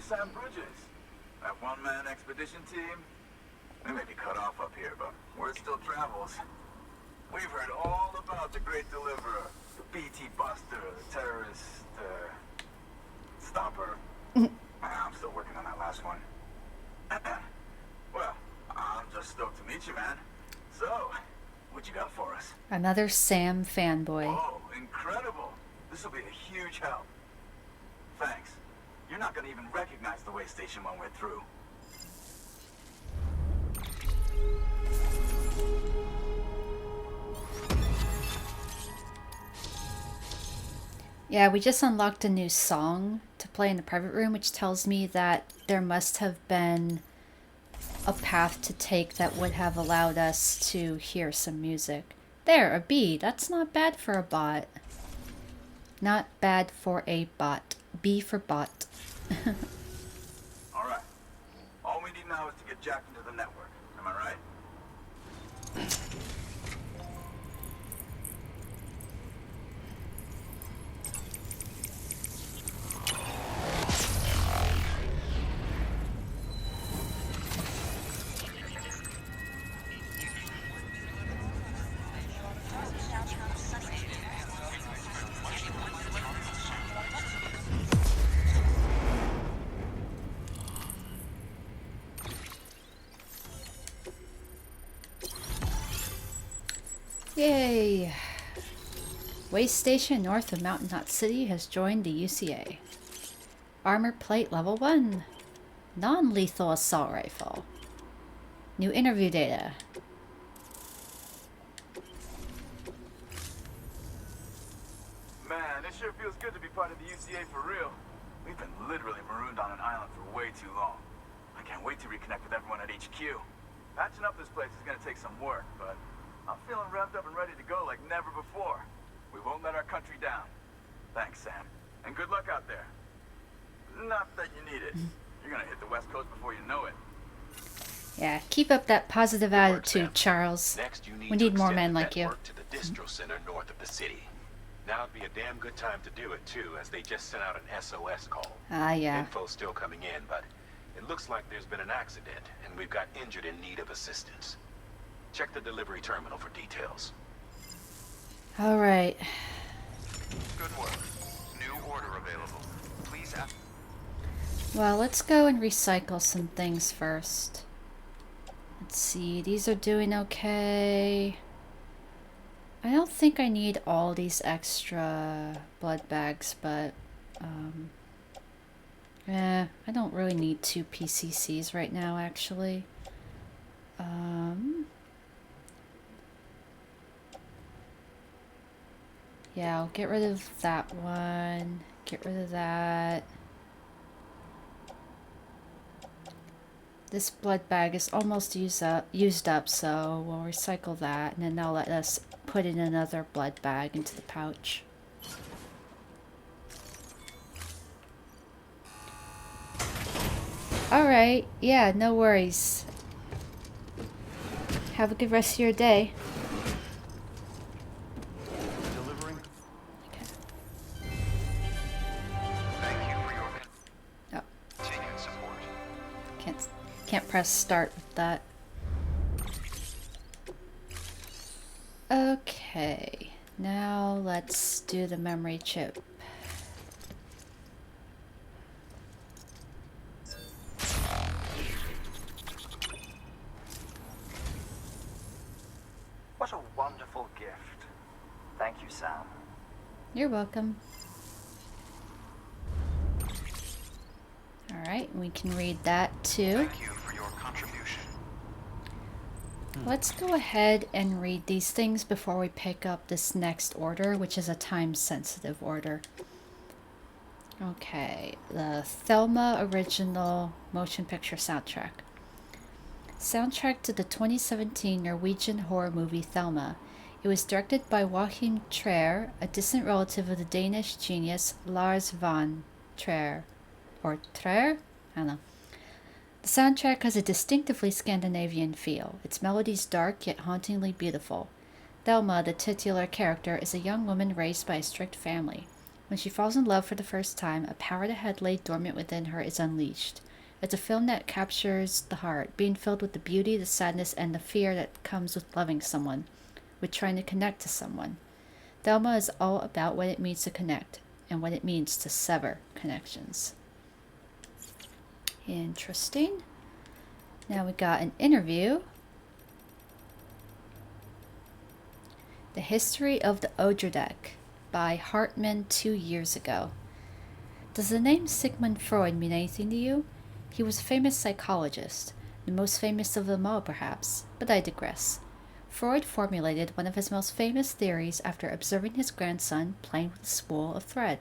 Sam Bridges. That one-man expedition team? They may be cut off up here, but word still travels. We've heard all about the Great Deliverer, the BT Buster, the terrorist, stopper. I'm still working on that last one. Well, I'm just stoked to meet you, man. So, what you got for us? Another Sam fanboy. Oh, incredible. This will be a huge help. Thanks. You're not going to even recognize the Waystation when we're through. Yeah, we just unlocked a new song to play in the private room, which tells me that there must have been a path to take that would have allowed us to hear some music. There, a B. That's not bad for a bot. Not bad for a bot. B for bot. All right. All we need now is to get jacked into the network. Am I right? Yay! Waystation north of Mountain Knot City has joined the UCA. Armor plate level 1. Non-lethal assault rifle. New interview data. Man, it sure feels good to be part of the UCA for real. We've been literally marooned on an island for way too long. I can't wait to reconnect with everyone at HQ. Patching up this place is gonna take some work, but I'm feeling revved up and ready to go like never before. We won't let our country down. Thanks, Sam. And good luck out there. Not that you need it. You're gonna hit the West Coast before you know it. Yeah, keep up that positive Good work, attitude, Sam. Charles. Next, you need We to need more extend men the like you. network to the Distro Center north of the city. Now would be a damn good time to do it too, as they just sent out an SOS call. Ah, yeah. Info's still coming in, but it looks like there's been an accident, and we've got injured in need of assistance. Check the delivery terminal for details. All right. Good work. New order available. Please ask. Well, let's go and recycle some things first. Let's see, these are doing okay. I don't think I need all these extra blood bags, but I don't really need 2 PCCs right now, actually. Yeah, I'll get rid of that one. Get rid of that. This blood bag is almost used up, so we'll recycle that, and then they'll let us put in another blood bag into the pouch. Alright, yeah, no worries. Have a good rest of your day. Delivering. Okay. Thank you for your Oh, continued support. can't press start with that. Okay, now let's do the memory chip. What a wonderful gift. Thank you, Sam. You're welcome. Alright, we can read that too. Thank you for your contribution. Let's go ahead and read these things before we pick up this next order, which is a time-sensitive order. Okay, the Thelma original motion picture soundtrack. Soundtrack to the 2017 Norwegian horror movie Thelma. It was directed by Joachim Trier, a distant relative of the Danish genius Lars von Trier. Or Trier? I don't know. The soundtrack has a distinctively Scandinavian feel. Its melodies dark yet hauntingly beautiful. Thelma, the titular character, is a young woman raised by a strict family. When she falls in love for the first time, a power that had laid dormant within her is unleashed. It's a film that captures the heart, being filled with the beauty, the sadness, and the fear that comes with loving someone, with trying to connect to someone. Thelma is all about what it means to connect, and what it means to sever connections. Interesting. Now we got an interview. The History of the Odradek by Hartman 2 years ago. Does the name Sigmund Freud mean anything to you? He was a famous psychologist, the most famous of them all perhaps, but I digress. Freud formulated one of his most famous theories after observing his grandson playing with a spool of thread.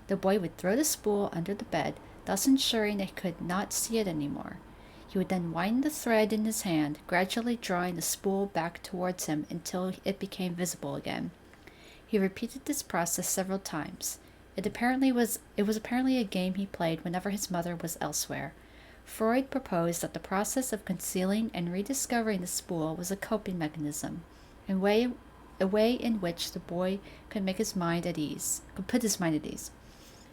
The boy would throw the spool under the bed, thus ensuring they could not see it anymore. He would then wind the thread in his hand, gradually drawing the spool back towards him until it became visible again. He repeated this process several times. It was apparently a game he played whenever his mother was elsewhere. Freud proposed that the process of concealing and rediscovering the spool was a coping mechanism, a way in which the boy could put his mind at ease.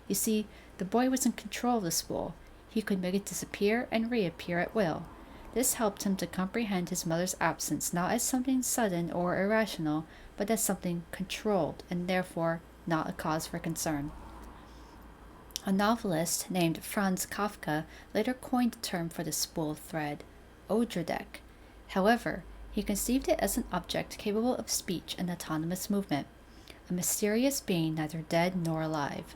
You see, the boy was in control of the spool. He could make it disappear and reappear at will. This helped him to comprehend his mother's absence not as something sudden or irrational, but as something controlled, and therefore not a cause for concern. A novelist named Franz Kafka later coined the term for the spool thread, Odradek. However, he conceived it as an object capable of speech and autonomous movement, a mysterious being neither dead nor alive.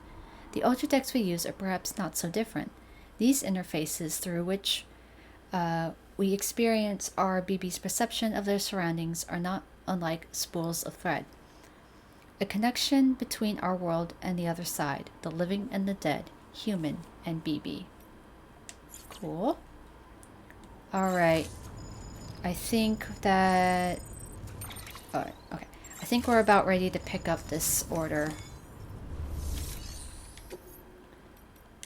The Odradeks we use are perhaps not so different. These interfaces through which we experience our BB's perception of their surroundings are not unlike spools of thread. A connection between our world and the other side, the living and the dead, human and BB. Cool. Alright. I think that... Alright, okay. I think we're about ready to pick up this order.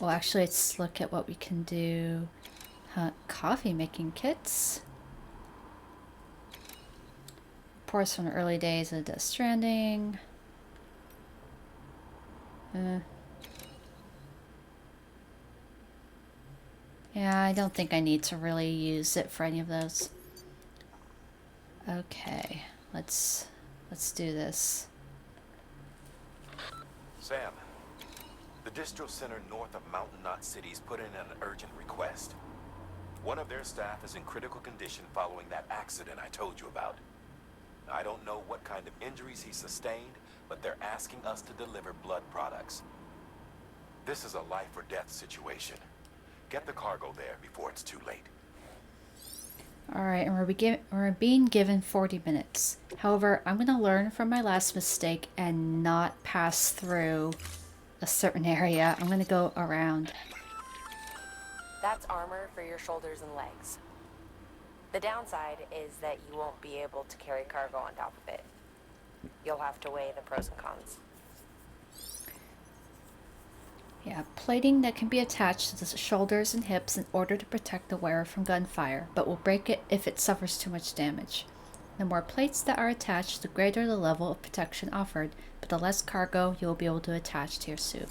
Well, actually, let's look at what we can do. Coffee making kits. Reports from the early days of Death Stranding. Yeah, I don't think I need to really use it for any of those. Okay, let's do this. Sam, The Distro Center north of Mountain Knot City's put in an urgent request. One of their staff is in critical condition following that accident I told you about. I don't know what kind of injuries he sustained, but they're asking us to deliver blood products. This is a life or death situation. Get the cargo there before it's too late. Alright, and we're being given 40 minutes. However, I'm going to learn from my last mistake and not pass through a certain area. I'm going to go around. That's armor for your shoulders and legs. The downside is that you won't be able to carry cargo on top of it. You'll have to weigh the pros and cons. Yeah, plating that can be attached to the shoulders and hips in order to protect the wearer from gunfire, but will break it if it suffers too much damage. The more plates that are attached, the greater the level of protection offered, but the less cargo you will be able to attach to your suit.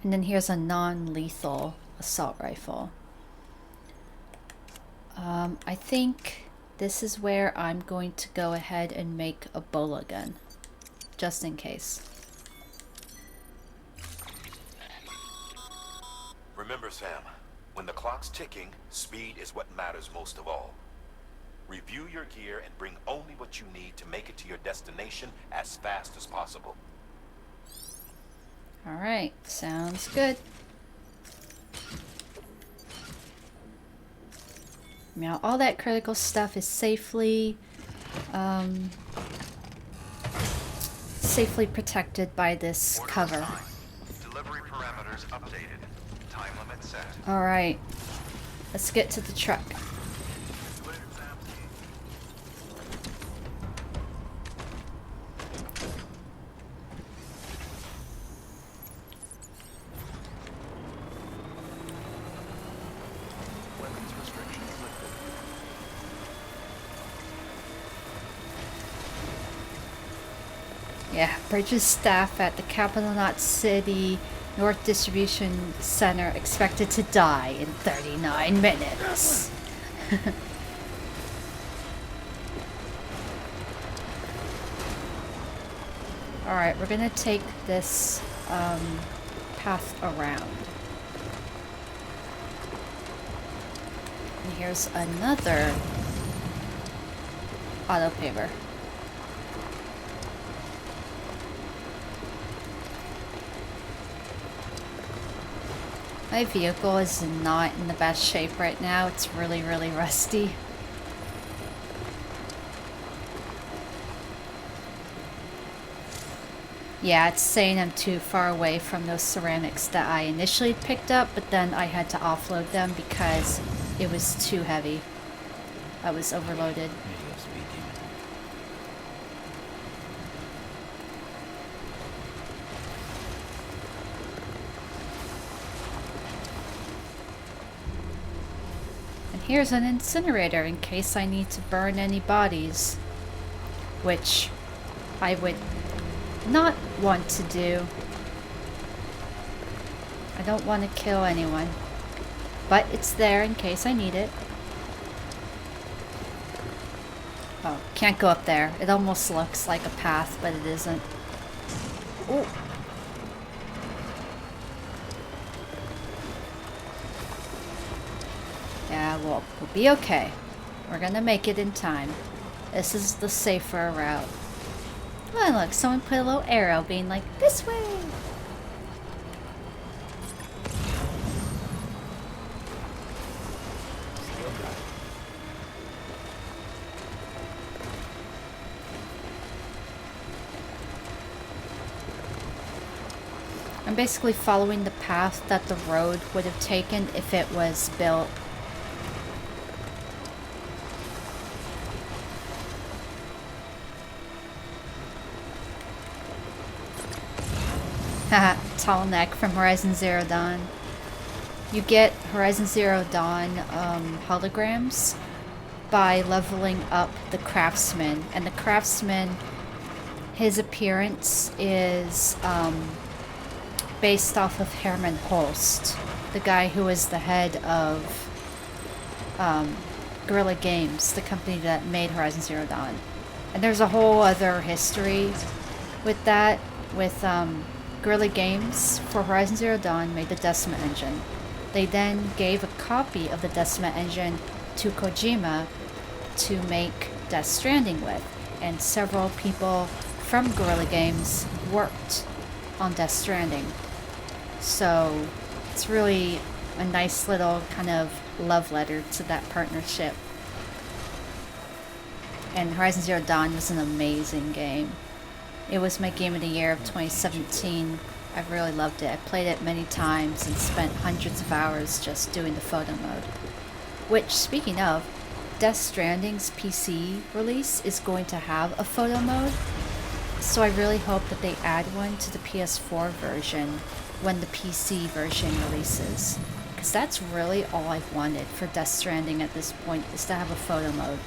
And then here's a non-lethal assault rifle. I think this is where I'm going to go ahead and make a bola gun, just in case. Remember, Sam, when the clock's ticking, speed is what matters most of all. Review your gear and bring only what you need to make it to your destination as fast as possible. Alright, sounds good. Now, all that critical stuff is safely protected by this cover. Delivery parameters updated. Time limit set. Alright, let's get to the truck. Weapons restrictions lifted. Yeah, Bridges staff at the Capital Knot City North Distribution Center expected to die in 39 minutes. Alright, we're gonna take this path around. And here's another auto paver. My vehicle is not in the best shape right now. It's really, really rusty. Yeah, it's saying I'm too far away from those ceramics that I initially picked up, but then I had to offload them because it was too heavy. I was overloaded. There you go, Speed Demon. And here's an incinerator in case I need to burn any bodies, which I would not want to do. I don't want to kill anyone, but it's there in case I need it. Oh, can't go up there. It almost looks like a path, but it isn't. Ooh. Yeah, we'll be okay. We're gonna make it in time. This is the safer route. Oh, look, someone put a little arrow being like, this way! I'm basically following the path that the road would have taken if it was built. Haha, tall neck from Horizon Zero Dawn. You get Horizon Zero Dawn holograms by leveling up the craftsman. And the craftsman, his appearance is based off of Herman Holst, the guy who was the head of Guerrilla Games, the company that made Horizon Zero Dawn. And there's a whole other history with that, with Guerrilla Games for Horizon Zero Dawn made the Decima engine. They then gave a copy of the Decima engine to Kojima to make Death Stranding with, and several people from Guerrilla Games worked on Death Stranding. So it's really a nice little kind of love letter to that partnership. And Horizon Zero Dawn was an amazing game. It was my game of the year of 2017. I really loved it. I played it many times and spent hundreds of hours just doing the photo mode. Which, speaking of, Death Stranding's PC release is going to have a photo mode. So I really hope that they add one to the PS4 version when the PC version releases. Because that's really all I've wanted for Death Stranding at this point, is to have a photo mode.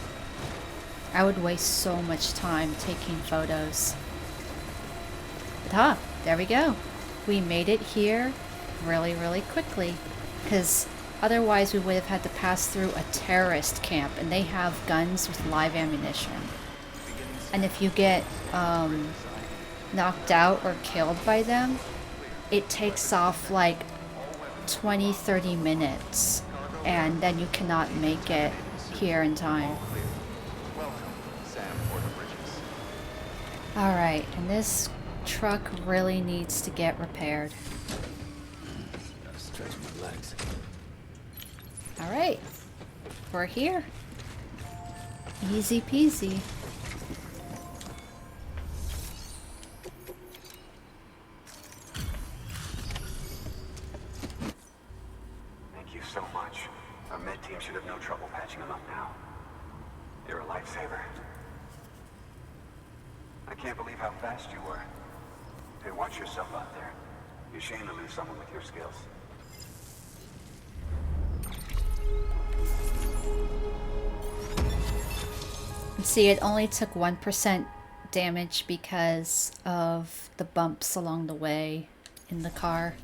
I would waste so much time taking photos. But there we go. We made it here really, really quickly. Because otherwise we would have had to pass through a terrorist camp, and they have guns with live ammunition. And if you get knocked out or killed by them, it takes off like 20-30 minutes, and then you cannot make it here in time. Alright, and this truck really needs to get repaired. Gotta stretch my legs. Alright, we're here. Easy peasy. Thank you so much. Our med team should have no trouble patching him up now. You're a lifesaver. I can't believe how fast you were. Hey, watch yourself out there. You're ashamed to lose someone with your skills. See, it only took 1% damage because of the bumps along the way in the car.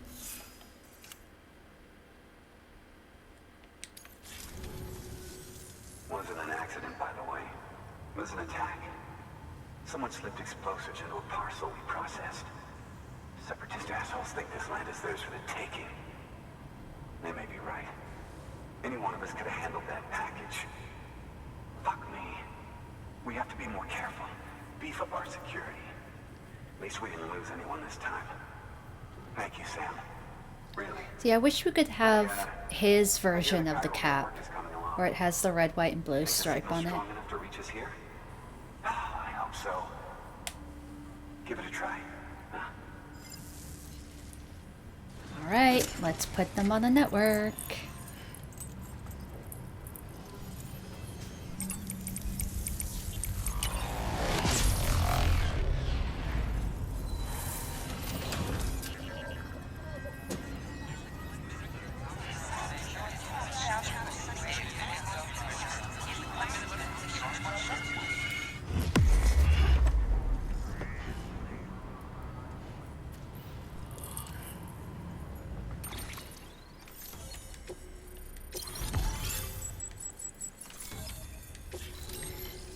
Wasn't an accident, by the way. It was an attack. Someone slipped explosives into a parcel we processed. Separatist assholes think this land is theirs for the taking. They may be right. Any one of us could have handled that package. Fuck me. We have to be more careful. Beef up our security. At least we didn't lose anyone this time. Thank you, Sam. Really. See, I wish we could have his version of the cap, where it has the red, white, and blue stripe on it. Strong enough to reach us here? I hope so. Give it a try. Alright, let's put them on the network.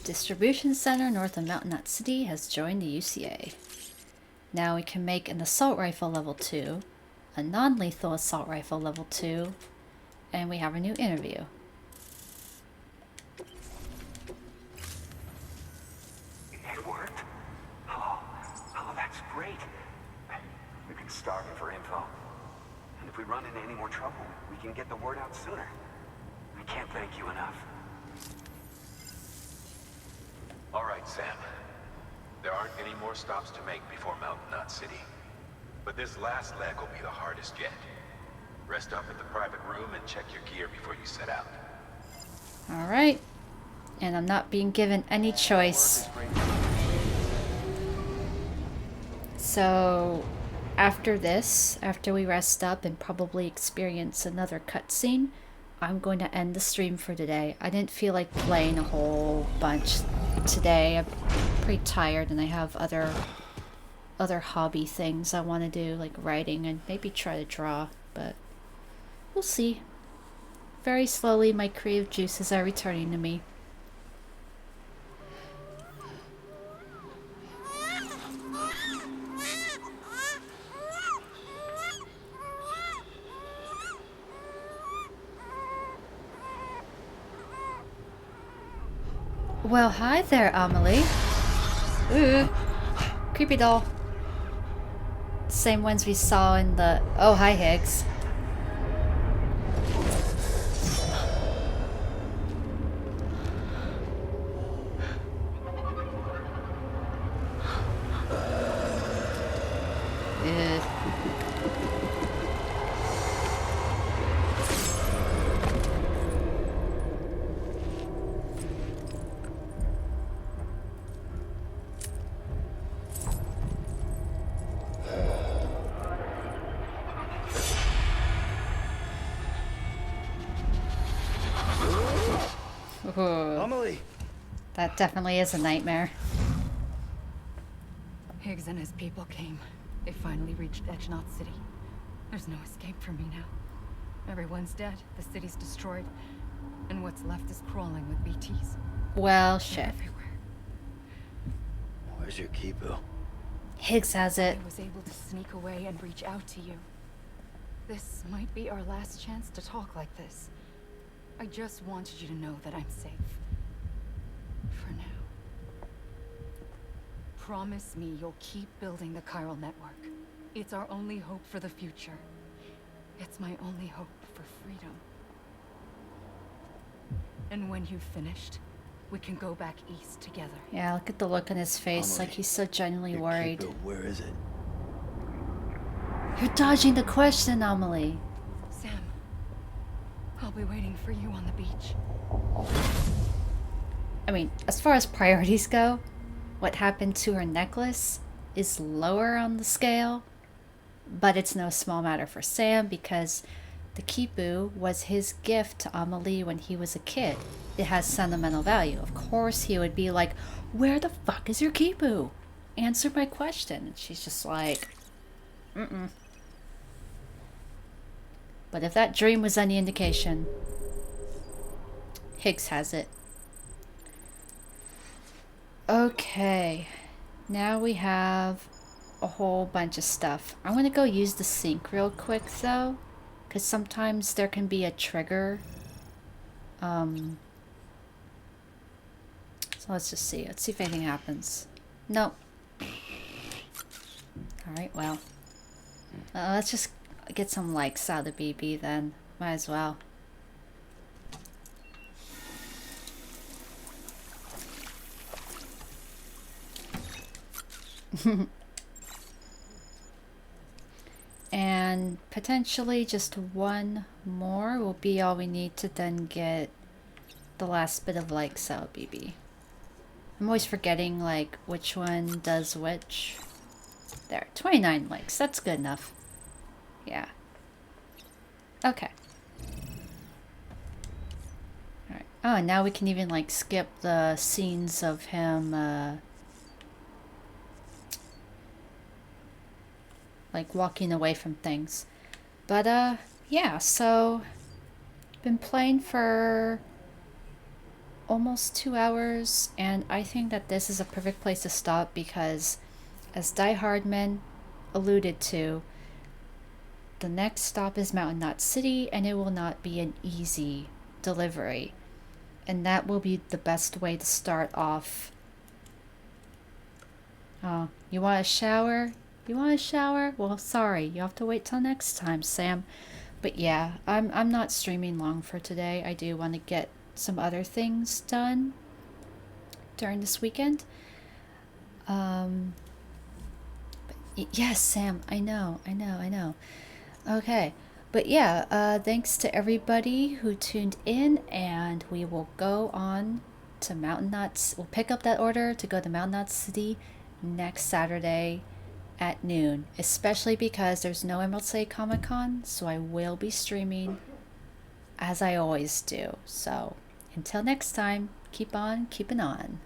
Distribution Center north of Mountain Knot City has joined the UCA. Now we can make an assault rifle level 2, a non-lethal assault rifle level 2, and we have a new interview. It worked? Oh, that's great. We've been starving for info. And if we run into any more trouble, we can get the word out sooner. I can't thank you enough. All right, Sam. There aren't any more stops to make before Mountain Knot City. But this last leg will be the hardest yet. Rest up at the private room and check your gear before you set out. Alright. And I'm not being given any choice. So, after this, after we rest up and probably experience another cutscene, I'm going to end the stream for today. I didn't feel like playing a whole bunch today. I'm pretty tired and I have other hobby things I want to do, like writing and maybe try to draw, but we'll see. Very slowly my creative juices are returning to me. Well, hi there, Amelie. Ooh. Creepy doll. Same ones we saw in the... Oh, hi, Higgs. Ooh. Amelie! That definitely is a nightmare. Higgs and his people came. They finally reached Edgenot City. There's no escape for me now. Everyone's dead, the city's destroyed, and what's left is crawling with BTs. Well, They're shit. everywhere. Where's your Kipu? Higgs has it. I was able to sneak away and reach out to you. This might be our last chance to talk like this. I just wanted you to know that I'm safe. For now. Promise me you'll keep building the chiral network. It's our only hope for the future. It's my only hope for freedom. And when you've finished, we can go back east together. Yeah, look at the look on his face, Amelie, like he's so genuinely your worried. Kipu, where is it? You're dodging the question, Amelie. Sam, I'll be waiting for you on the beach. I mean, as far as priorities go, what happened to her necklace is lower on the scale, but it's no small matter for Sam because the Kipu was his gift to Amelie when he was a kid. It has sentimental value. Of course he would be like, where the fuck is your Kipu? Answer my question. And she's just like, mm-mm. But if that dream was any indication, Higgs has it. Okay, now we have a whole bunch of stuff. I'm gonna go use the sink real quick though, because sometimes there can be a trigger. So let's just see. Let's see if anything happens. Nope. Alright, well. Let's just get some likes out of the BB then. Might as well. And potentially just one more will be all we need to then get the last bit of likes out, BB. I'm always forgetting like which one does which. There, 29 likes. That's good enough. Yeah. Okay. Alright. Oh, and now we can even like skip the scenes of him like walking away from things. But yeah, so been playing for almost 2 hours, and I think that this is a perfect place to stop because as Die Hardman alluded to, the next stop is Mountain Knot City, and it will not be an easy delivery. And that will be the best way to start off. Oh, you want a shower? You want a shower? Well, sorry, you have to wait till next time, Sam. But yeah, I'm not streaming long for today. I do want to get some other things done during this weekend. Yes, Sam, I know. Okay, but yeah, thanks to everybody who tuned in, and we will go on to Mountain Knots. We'll pick up that order to go to Mountain Knot City next Saturday at noon, especially because there's no Emerald City Comic Con, so I will be streaming as I always do. So until next time, keep on keeping on.